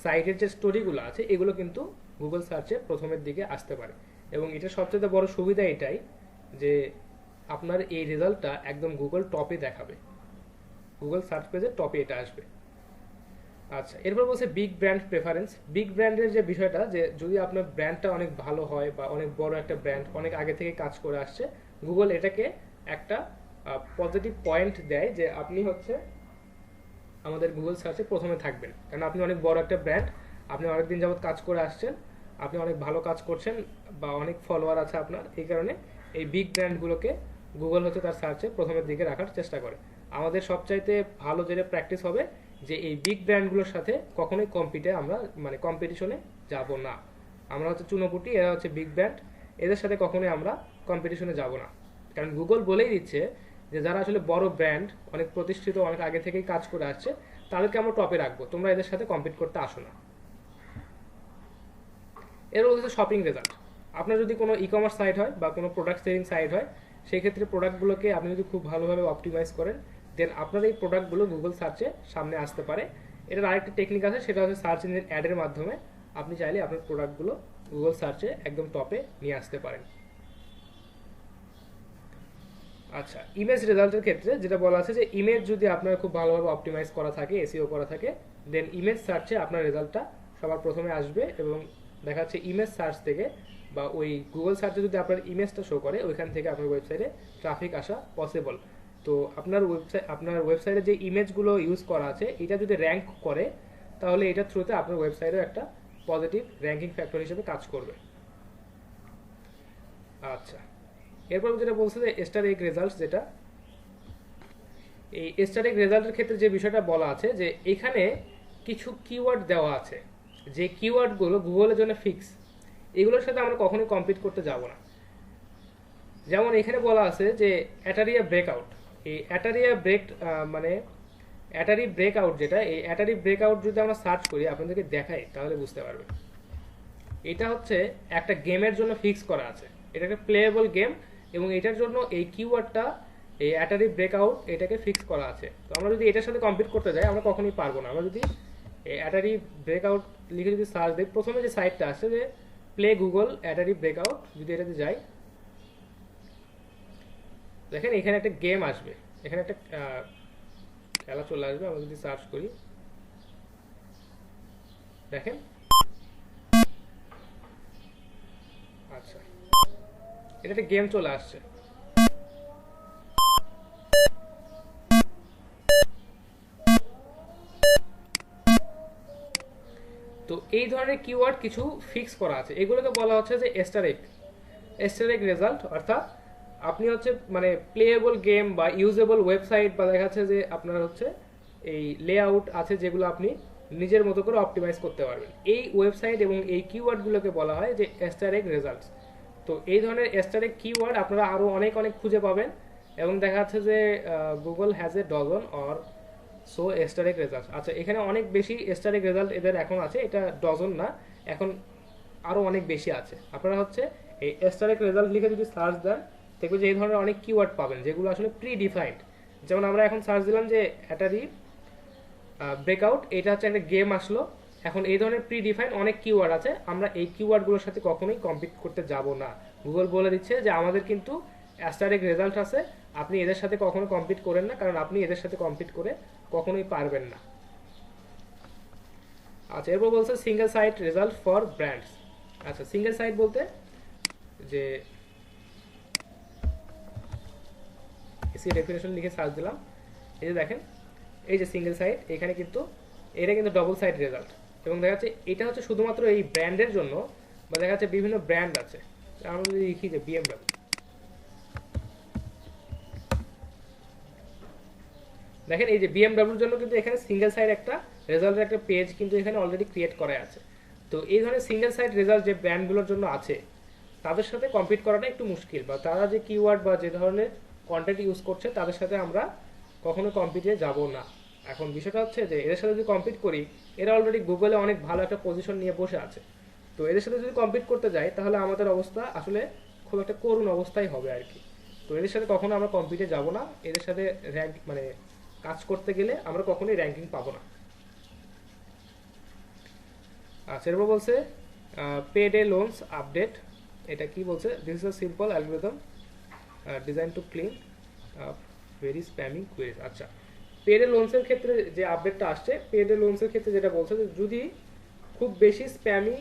সাইটের যে স্টোরিগুলো আছে এগুলো কিন্তু গুগল সার্চে প্রথমের দিকে আসতে পারে। এবং এটা সবচেয়ে বড় সুবিধা এটাই যে আপনার এই রেজাল্টটা একদম গুগল টপে দেখাবে, গুগল সার্চ পেজের টপে এটা আসবে। আচ্ছা, এরপর বলছে বিগ ব্র্যান্ড প্রেফারেন্স। বিগ ব্র্যান্ডের যে বিষয়টা, যে যদি আপনার ব্র্যান্ডটা অনেক ভালো হয় বা অনেক বড় একটা ব্র্যান্ড অনেক আগে থেকে কাজ করে আসছে, গুগল এটাকে একটা পজিটিভ পয়েন্ট দেয় যে আপনি হচ্ছে আমাদের গুগল সার্চে প্রথমে থাকবেন, কারণ আপনি অনেক বড় একটা ব্র্যান্ড, আপনি অনেকদিন যাবত কাজ করে আসছেন, আপনি অনেক ভালো কাজ করছেন বা অনেক ফলোয়ার আছে আপনার, এই কারণে এই বিগ ব্র্যান্ডগুলোকে গুগল হচ্ছে তার সার্চে প্রথমের দিকে রাখার চেষ্টা করে। আমাদের সবচাইতে ভালো যেটা প্র্যাকটিস হবে যে এই বিগ ব্র্যান্ডগুলোর সাথে কখনোই কম্পিটিশনে যাব না। আমরা হচ্ছে চুনোপুটি, এরা হচ্ছে বিগ ব্র্যান্ড, এদের সাথে কখনোই আমরা কম্পিটিশনে যাব না। কারণ গুগল বলেই দিচ্ছে যে যারা আসলে বড় ব্র্যান্ড, অনেক প্রতিষ্ঠিত, অনেক আগে থেকেই কাজ করে আসছে, তাদেরকে আমরা টপে রাখবো, তোমরা এদের সাথে কম্পিট করতে আসো না। এর হচ্ছে শপিং রেজাল্ট। আপনার যদি কোনো ই কমার্স সাইট হয় বা কোনো প্রোডাক্ট সেলিং সাইট হয়, সেই ক্ষেত্রে প্রোডাক্টগুলোকে আপনি যদি খুব ভালোভাবে অপটিমাইজ করেন, দেন আপনার এই প্রোডাক্টগুলো গুগল সার্চে সামনে আসতে পারে। এটার আরেকটা টেকনিক আছে, সেটা হচ্ছে সার্চ ইঞ্জিন অ্যাডের মাধ্যমে আপনি চাইলে আপনার প্রোডাক্টগুলো গুগল সার্চে একদম টপে নিয়ে আসতে পারেন। আচ্ছা, ইমেজ রেজাল্টের ক্ষেত্রে যেটা বলা আছে যে ইমেজ যদি আপনার খুব ভালোভাবে অপটিমাইজ করা থাকে, এসইও করা থাকে, দেন ইমেজ সার্চে আপনার রেজাল্টটা সবার প্রথমে আসবে। এবং দেখা যাচ্ছে ইমেজ সার্চ থেকে বা ওই গুগল সার্চে যদি আপনার ইমেজটা শো করে, ওইখান থেকে আপনার ওয়েবসাইটে ট্রাফিক আসা পসিবল। তো আপনার ওয়েবসাইটে যে ইমেজগুলো ইউজ করা আছে এটা যদি র্যাঙ্ক করে, তাহলে এটার থ্রুতে আপনার ওয়েবসাইটেও একটা পজিটিভ র্যাঙ্কিং ফ্যাক্টর হিসেবে কাজ করবে। আচ্ছা, এরপর যেটা বলছে যে স্টার এগ রেজাল্টস, যেটা এই স্টার এগ রেজাল্টের ক্ষেত্রে যে বিষয়টা বলা আছে যে এখানে কিছু কিওয়ার্ড দেওয়া আছে, যে কিওয়ার্ডগুলো গুগলের জন্য ফিক্স, এগুলোর সাথে আমরা কখনোই কম্পিট করতে যাব না। যেমন এখানে বলা আছে যে অ্যাটারিয়া ব্রেকআউট, এই অ্যাটারি ব্রেকআউট যেটা, এই অ্যাটারি ব্রেকআউট যদি আমরা সার্চ করি, আপনাদেরকে দেখাই তাহলে বুঝতে পারবেন। এটা হচ্ছে একটা গেমের জন্য ফিক্স করা আছে, এটা একটা প্লেয়েবল গেম, এবং এটার জন্য এই কিওয়ার্ডটা, এই অ্যাটারি ব্রেকআউট, এটাকে ফিক্স করা আছে। তো আমরা যদি এটার সাথে কম্পিট করতে যাই আমরা কখনোই পারবো না। আমরা যদি এই অ্যাটারি ব্রেকআউট লিখে যদি সার্চ দিই, প্রথমে যে সাইটটা আসছে যে প্লে গুগল অ্যাটারি ব্রেকআউট, যদি এটাতে যাই, দেখেন এখানে একটা গেম আসবে, এখানে একটা খেলা চলে আসবে। আমরা যদি সার্চ করি, দেখেন, আচ্ছা, এটা একটা গেম চলে আসছে। তো এই ধরনের কিওয়ার্ড কিছু ফিক্স করা আছে, এগুলোকে বলা হচ্ছে যে স্টার এগ রেজাল্ট। অর্থাৎ আপনি হচ্ছে প্লেয়েবল গেম বা ইউজেবল ওয়েবসাইট বা দেখা যাচ্ছে যে আপনার হচ্ছে এই লেআউট আছে যেগুলো আপনি নিজের মতো করে অপটিমাইজ করতে পারবেন। এই ওয়েবসাইট এবং এই কিওয়ার্ডগুলোকে বলা হয় যে এস্টারেক রেজাল্টস। তো এই ধরনের এস্টারেক কিওয়ার্ড আপনারা আরও অনেক অনেক খুঁজে পাবেন, এবং দেখা যাচ্ছে যে Google has a dozen or so asterisk result. আচ্ছা, এখানে অনেক বেশি এস্টারেক রেজাল্ট এদের এখন আছে, এটা ডজন না, এখন আরও অনেক বেশি আছে। আপনারা হচ্ছে এই এস্টারেক রেজাল্ট লিখে যদি সার্চ দেন, দেখবেন যে এই ধরনের অনেক কিওয়ার্ড পাবেন যেগুলো আসলে প্রি ডিফাইন্ড। যেমন আমরা এখন সার্চ দিলাম যে অ্যাটারি ব্রেকআউট, এটা হচ্ছে একটা গেম আসলো। এখন এই ধরনের প্রি ডিফাইন অনেক কিওয়ার্ড আছে, আমরা এই কিওয়ার্ডগুলোর সাথে কখনোই কম্পিট করতে যাব না। গুগল বলে দিচ্ছে যে আমাদের কিন্তু অ্যাস্টারিক রেজাল্ট আছে, আপনি এদের সাথে কখনো কম্পিট করেন না, কারণ আপনি এদের সাথে কম্পিট করে কখনোই পারবেন না। আচ্ছা, এরপর বলছে single site result for brands. আচ্ছা, সিঙ্গেল সাইট বলতে যে এসি ডেফিনেশন লিখে সার্চ দিলাম, এই যে দেখেন এই যে সিঙ্গেল সাইট, এখানে কিন্তু এটা কিন্তু ডবল সাইট রেজাল্ট, এবং দেখা যাচ্ছে এটা হচ্ছে শুধুমাত্র এই ব্র্যান্ডের জন্য, বা দেখা যাচ্ছে বিভিন্ন ব্র্যান্ড আছে। আমরা যদি লিখি যে বিএমডব্লিউ, দেখেন এই যে বিএমডব্লিউর জন্য কিন্তু এখানে সিঙ্গেল সাইট একটা রেজাল্টের একটা পেজ কিন্তু এখানে অলরেডি ক্রিয়েট করা আছে। তো এই ধরনের সিঙ্গেল সাইট রেজাল্ট যে ব্র্যান্ডগুলোর জন্য আছে, তাদের সাথে কম্পিট করাটা একটু মুশকিল, বা তারা যে কিওয়ার্ড বা যে ধরনের কন্টেন্ট ইউজ করছে তাদের সাথে আমরা কখনো কম্পিটে যাব না। এখন বিষয়টা হচ্ছে যে এদের সাথে যদি কম্পিট করি, এরা অলরেডি গুগলে অনেক ভালো একটা পজিশন নিয়ে বসে আছে, তো এদের সাথে যদি কম্পিট করতে যাই তাহলে আমাদের অবস্থা আসলে খুব একটা করুণ অবস্থাই হবে আর কি। তো এদের সাথে কখনো আমরা কম্পিটে যাব না, এদের সাথে র্যাঙ্ক মানে কাজ করতে গেলে আমরা কখনোই র্যাঙ্কিং পাবো না। আচ্ছা, এরপর বলছে পেডে লোনস আপডেট। এটা কি বলছে? This is a simple algorithm design to clean up very spamming queries. আচ্ছা, পেডে লোনসের ক্ষেত্রে যে আপডেটটা আসছে, পেডে লোনসের ক্ষেত্রে যেটা বলছে যে যদি খুব বেশি স্প্যামি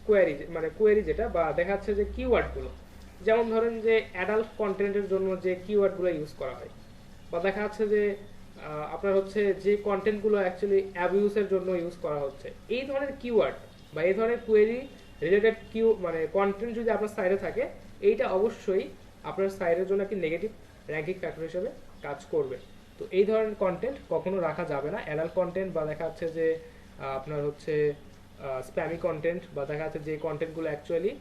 কোয়েরি, মানে কোয়েরি যেটা, বা দেখা যাচ্ছে যে কিওয়ার্ডগুলো, যেমন ধরেন যে অ্যাডাল্ট কন্টেন্টের জন্য যে কিওয়ার্ডগুলো ইউজ করা হয়, বা দেখা যাচ্ছে যে আপনার হচ্ছে যে কন্টেন্টগুলো অ্যাকচুয়ালি অ্যাবিউসের জন্য ইউজ করা হচ্ছে, এই ধরনের কিওয়ার্ড বা এই ধরনের কোয়েরি রিলেটেড মানে কন্টেন্ট যদি আপনার সাইডে থাকে, এইটা অবশ্যই আপনার সাইডের জন্য একটি নেগেটিভ র্যাঙ্কিং ফ্যাক্টর হিসেবে কাজ করবে। তো এই ধরনের কন্টেন্ট কখনো রাখা যাবে না, অ্যাডাল্ট কন্টেন্ট, বা দেখা যাচ্ছে যে আপনার হচ্ছে স্প্যামি কন্টেন্ট, বা দেখা যাচ্ছে যে কন্টেন্টগুলো অ্যাকচুয়ালি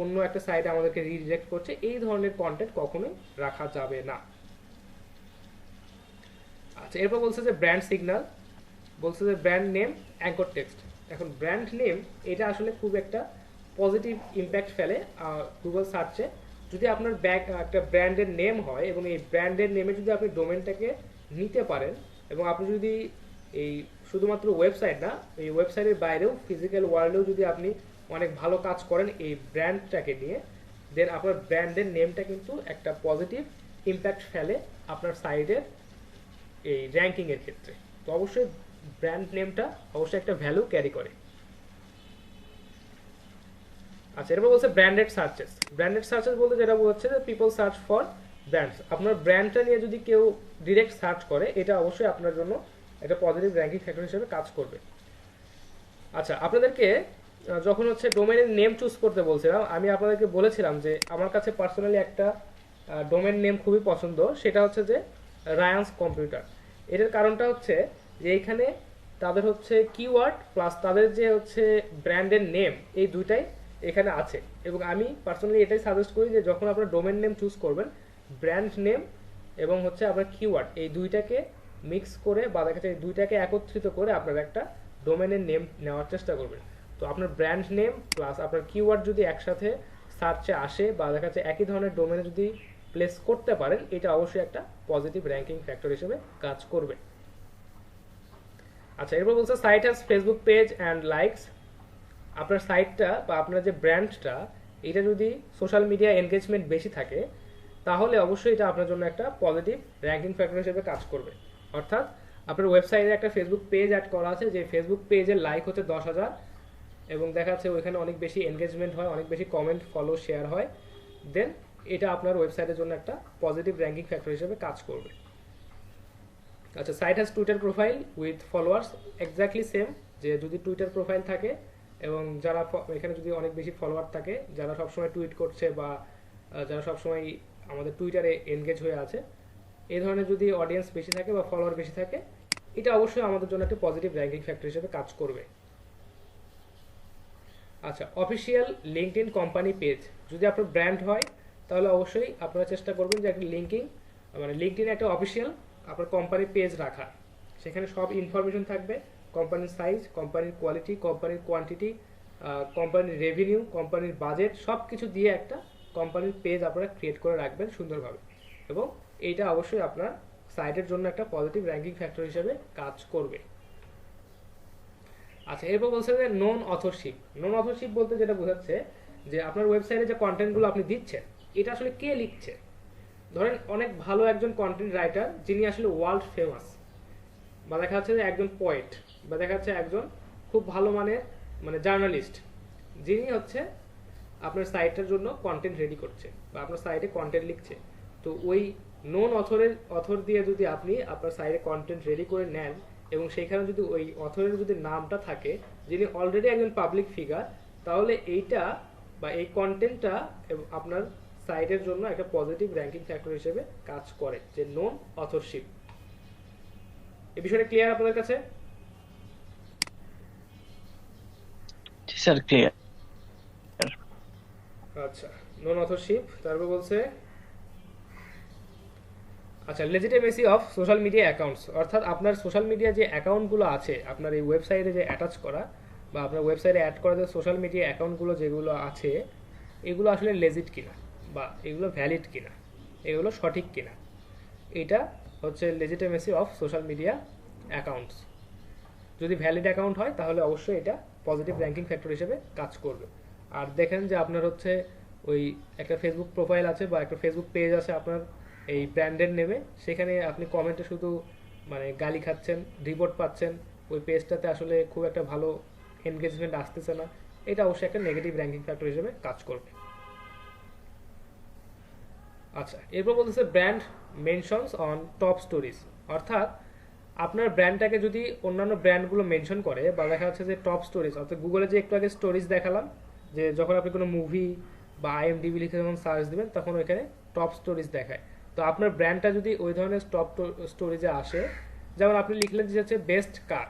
অন্য একটা সাইডে আমাদেরকে রিডিরেক্ট করছে, এই ধরনের কন্টেন্ট কখনোই রাখা যাবে না। আচ্ছা, এরপর বলছে যে ব্র্যান্ড সিগন্যাল, বলছে যে ব্র্যান্ড নেম অ্যাঙ্কর টেক্সট। এখন ব্র্যান্ড নেম এটা আসলে খুব একটা পজিটিভ ইম্প্যাক্ট ফেলে গুগল সার্চে। যদি আপনার একটা ব্র্যান্ডের নেম হয়, এবং এই ব্র্যান্ডের নেমে যদি আপনি ডোমেনটাকে নিতে পারেন, এবং আপনি যদি এই শুধুমাত্র ওয়েবসাইট না, এই ওয়েবসাইটের বাইরেও ফিজিক্যাল ওয়ার্ল্ডেও যদি আপনি অনেক ভালো কাজ করেন এই ব্র্যান্ডটাকে নিয়ে, দেন আপনার ব্র্যান্ডের নেমটা কিন্তু একটা পজিটিভ ইম্প্যাক্ট ফেলে আপনার সাইটের এই র্যাঙ্কিং এর ক্ষেত্রে। তো অবশ্যই ব্র্যান্ড নেমটা অবশ্যই একটা ভ্যালু ক্যারি করে। আচ্ছা, এরপর বলছে ব্র্যান্ডেড সার্চেস। ব্র্যান্ডেড সার্চেস বলতে যেটা বলছে যে পিপল সার্চ ফর ব্র্যান্ডস, আপনার ব্র্যান্ডটা নিয়ে যদি কেউ ডিরেক্ট সার্চ করে, এটা অবশ্যই আপনার জন্য একটা পজিটিভ র্যাঙ্কিং ফ্যাক্টর হিসেবে কাজ করবে। আচ্ছা, আপনাদেরকে যখন হচ্ছে ডোমেনের নেম চুজ করতে বলছিলাম, আমি আপনাদেরকে বলেছিলাম যে আমার কাছে পার্সোনালি একটা ডোমেন নেম খুবই পছন্দ, সেটা হচ্ছে যে রায়ান্স কম্পিউটার। এটার কারণটা হচ্ছে যে এইখানে তাদের হচ্ছে কিওয়ার্ড প্লাস তাদের যে হচ্ছে ব্র্যান্ডের নেম, এই দুইটাই এখানে আছে। এবং আমি পার্সোনালি এটাই সাজেস্ট করি যে যখন আপনার ডোমেন নেম চুজ করবেন, ব্র্যান্ড নেম এবং হচ্ছে আপনার কিওয়ার্ড, এই দুইটাকে মিক্স করে বা দেখা যাচ্ছে এই দুইটাকে একত্রিত করে আপনার একটা ডোমেনের নেম নেওয়ার চেষ্টা করবেন। তো আপনার ব্র্যান্ড নেম প্লাস আপনার কিওয়ার্ড যদি একসাথে সার্চে আসে, বা দেখা যাচ্ছে একই ধরনের ডোমেনে যদি প্লেস করতে পারেন, এটা অবশ্যই একটা পজিটিভ র্যাঙ্কিং ফ্যাক্টর হিসেবে কাজ করবে। আচ্ছা, এরপর বলছে site has Facebook page and likes. আপনার সাইটটা বা আপনার যে ব্র্যান্ডটা, এটা যদি সোশ্যাল মিডিয়া এনগেজমেন্ট বেশি থাকে, তাহলে অবশ্যই এটা আপনার জন্য একটা পজিটিভ র্যাঙ্কিং ফ্যাক্টর হিসেবে কাজ করবে। অর্থাৎ আপনার ওয়েবসাইটে একটা ফেসবুক পেজ অ্যাড করা আছে, যে ফেসবুক পেজের লাইক হচ্ছে 10,000, এবং দেখা যাচ্ছে ওইখানে অনেক বেশি এনগেজমেন্ট হয়, অনেক বেশি কমেন্ট, ফলো, শেয়ার হয়, দেন এটা আপনার ওয়েবসাইটের জন্য একটা পজিটিভ র্যাঙ্কিং ফ্যাক্টর হিসেবে কাজ করবে। আচ্ছা, site has Twitter profile with followers, exactly same, যে যদি টুইটার প্রোফাইল থাকে এবং যারা এখানে যদি অনেক বেশি ফলোয়ার থাকে, যারা সবসময় টুইট করছে বা যারা সবসময় আমাদের টুইটারে এনগেজ হয়ে আছে, এই ধরনের যদি অডিয়েন্স বেশি থাকে বা ফলোয়ার বেশি থাকে, এটা অবশ্যই আমাদের জন্য একটা পজিটিভ র্যাঙ্কিং ফ্যাক্টর হিসেবে কাজ করবে। আচ্ছা, অফিসিয়াল লিঙ্কডইন কোম্পানি পেজ, যদি আপনার ব্র্যান্ড হয় তাহলে অবশ্যই আপনারা চেষ্টা করবেন যে একটা লিঙ্কডইনে একটা অফিসিয়াল আপনার কোম্পানির পেজ রাখা। সেখানে সব ইনফরমেশন থাকবে, কোম্পানির সাইজ, কোম্পানির কোয়ালিটি, কোম্পানির কোয়ান্টিটি, কোম্পানির রেভিনিউ, কোম্পানির বাজেট, সব কিছু দিয়ে একটা কোম্পানির পেজ আপনারা ক্রিয়েট করে রাখবেন সুন্দরভাবে, এবং এইটা অবশ্যই আপনার সাইটের জন্য একটা পজিটিভ র্যাঙ্কিং ফ্যাক্টর হিসেবে কাজ করবে। আচ্ছা, এরপর বলছে যে নন অথরশিপ। নন অথরশিপ বলতে যেটা বোঝাচ্ছে যে আপনার ওয়েবসাইটে যে কন্টেন্টগুলো আপনি দিচ্ছেন এটা আসলে কে লিখছে। ধরেন অনেক ভালো একজন কন্টেন্ট রাইটার যিনি আসলে ওয়ার্ল্ড ফেমাস, বা দেখা যাচ্ছে যে একজন পোয়েট, বা দেখা যাচ্ছে একজন খুব ভালো মানে জার্নালিস্ট, যিনি হচ্ছে আপনার সাইটের জন্য কন্টেন্ট রেডি করছে বা আপনার সাইটে কন্টেন্ট লিখছে। তো ওই নন অথর দিয়ে যদি আপনি আপনার সাইটে কন্টেন্ট রেডি করে নেন এবং সেখানে যদি ওই অথরের যদি নামটা থাকে যিনি অলরেডি একজন পাবলিক ফিগার, তাহলে এইটা বা এই কন্টেন্টটা আপনার সাইটের জন্য একটা পজিটিভ র্যাঙ্কিং ফ্যাক্টর হিসেবে কাজ করে, যে নন অথরশিপ। এই বিষয়টা ক্লিয়ার আপনাদের কাছে?
Sir clear.
আচ্ছা, নন অথরশিপ। তারপর বলছে আচ্ছা, legitimacy of social media accounts, অর্থাৎ আপনার সোশ্যাল মিডিয়া যে অ্যাকাউন্টগুলো আছে আপনার এই ওয়েবসাইটে যে অ্যাটাচ করা বা আপনার ওয়েবসাইটে অ্যাড করা যে সোশ্যাল মিডিয়া অ্যাকাউন্টগুলো যেগুলো আছে এগুলো আসলে লেজিট কিনা বা এগুলো ভ্যালিড কিনা, এগুলো সঠিক কিনা, এটা হচ্ছে legitimacy of social media accounts. যদি ভ্যালিড অ্যাকাউন্ট হয় তাহলে অবশ্যই এটা পজিটিভ র্যাঙ্কিং ফ্যাক্টর হিসেবে কাজ করবে। আর দেখেন যে আপনার হচ্ছে ওই একটা ফেসবুক প্রোফাইল আছে বা একটা ফেসবুক পেজ আছে আপনার এই ব্র্যান্ডের নেমে, সেখানে আপনি কমেন্টে শুধু গালি খাচ্ছেন, রিপোর্ট পাচ্ছেন, ওই পেজটাতে আসলে খুব একটা ভালো এনগেজমেন্ট আসতেছে না, এটা অবশ্যই একটা নেগেটিভ র্যাঙ্কিং ফ্যাক্টর হিসেবে কাজ করবে। আচ্ছা, এরপর বলতেছে brand mentions on top stories, অর্থাৎ আপনার ব্র্যান্ডটাকে যদি অন্যান্য ব্র্যান্ডগুলো মেনশন করে বা দেখা যাচ্ছে যে টপ স্টোরিজ, অর্থাৎ গুগলে যে একটু আগে স্টোরিজ দেখালাম যে যখন আপনি কোনো মুভি বা IMDb লিখে যখন সার্চ দিবেন তখন ওইখানে টপ স্টোরিজ দেখায়। তো আপনার ব্র্যান্ডটা যদি ওই ধরনের টপ স্টোরিজে আসে, যেমন আপনি লিখলেন যে হচ্ছে best car,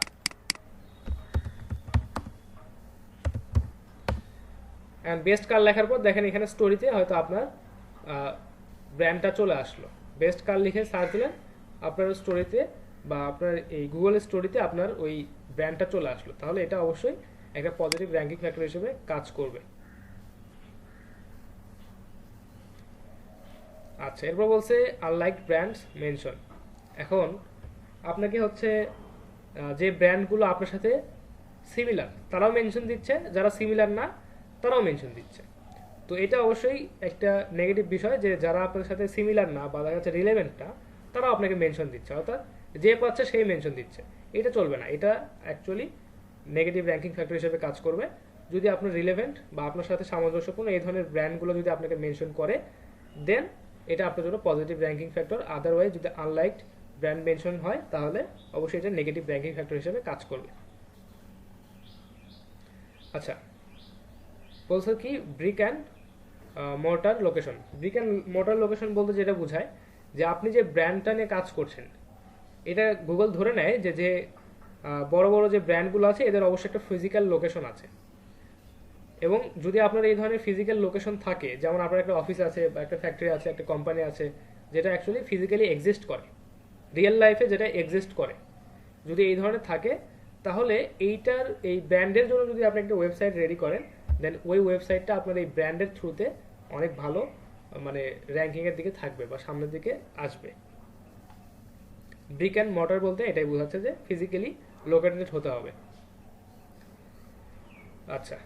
and best car লেখার পর দেখেন এখানে স্টোরিতে হয়তো আপনার ব্র্যান্ডটা চলে আসলো, বেস্ট কার লিখে সার্চ দিলেন আপনার স্টোরিতে বা আপনার এই গুগল স্টোরিতে আপনার ওই ব্র্যান্ডটা চলে আসলো, তাহলে এটা অবশ্যই একটা পজিটিভ র্যাঙ্কিং ফ্যাক্টর হিসেবে কাজ করবে। আচ্ছা, এরপর বলছে আনলাইক ব্র্যান্ডস মেনশন। এখন আপনাকে হচ্ছে যে ব্র্যান্ডগুলো আপনার সাথে সিমিলার তারাও মেনশন দিচ্ছে, যারা সিমিলার না তারাও মেনশন দিচ্ছে। তো এটা অবশ্যই একটা নেগেটিভ বিষয় যে যারা আপনার সাথে সিমিলার না বা দেখা যাচ্ছে রিলেভেন্ট না তারাও আপনাকে মেনশন দিচ্ছে, অর্থাৎ যে পাচ্ছে সেই মেনশন দিচ্ছে, এটা চলবে না। এটা অ্যাকচুয়ালি নেগেটিভ র্যাঙ্কিং ফ্যাক্টর হিসেবে কাজ করবে। যদি আপনার রিলেভেন্ট বা আপনার সাথে সামঞ্জস্যপূর্ণ এই ধরনের ব্র্যান্ডগুলো যদি আপনাকে মেনশন করে দেন এটা আপনার জন্য পজিটিভ র্যাঙ্কিং ফ্যাক্টর। আদারওয়াইজ যদি আনলাইকড ব্র্যান্ড মেনশন হয় তাহলে অবশ্যই এটা নেগেটিভ র্যাঙ্কিং ফ্যাক্টর হিসেবে কাজ করবে। আচ্ছা, বলছে কি brick and mortar location. Brick and mortar location বলতে যেটা বোঝায় যে আপনি যে ব্র্যান্ডটা নিয়ে কাজ করছেন এটা গুগল ধরে নেয় যে বড় বড় যে ব্র্যান্ডগুলো আছে এদের অবশ্যই একটা ফিজিক্যাল লোকেশন আছে, এবং যদি আপনার এই ধরনের ফিজিক্যাল লোকেশন থাকে, যেমন আপনার একটা অফিস আছে বা একটা ফ্যাক্টরি আছে, একটা কোম্পানি আছে যেটা অ্যাকচুয়ালি ফিজিক্যালি এক্সিস্ট করে, রিয়েল লাইফে যেটা এক্সিস্ট করে, যদি এই ধরনের থাকে তাহলে এই ব্র্যান্ডের জন্য যদি আপনি একটা ওয়েবসাইট রেডি করেন দেন ওই ওয়েবসাইটটা আপনার এই ব্র্যান্ডের থ্রুতে অনেক ভালো র্যাঙ্কিংয়ের দিকে থাকবে বা সামনের দিকে আসবে। ব্রিক অ্যান্ড মর্টার বলতে এটাই বোঝাচ্ছে যে ফিজিক্যালি লোকেটেড হতে হবে। আচ্ছা,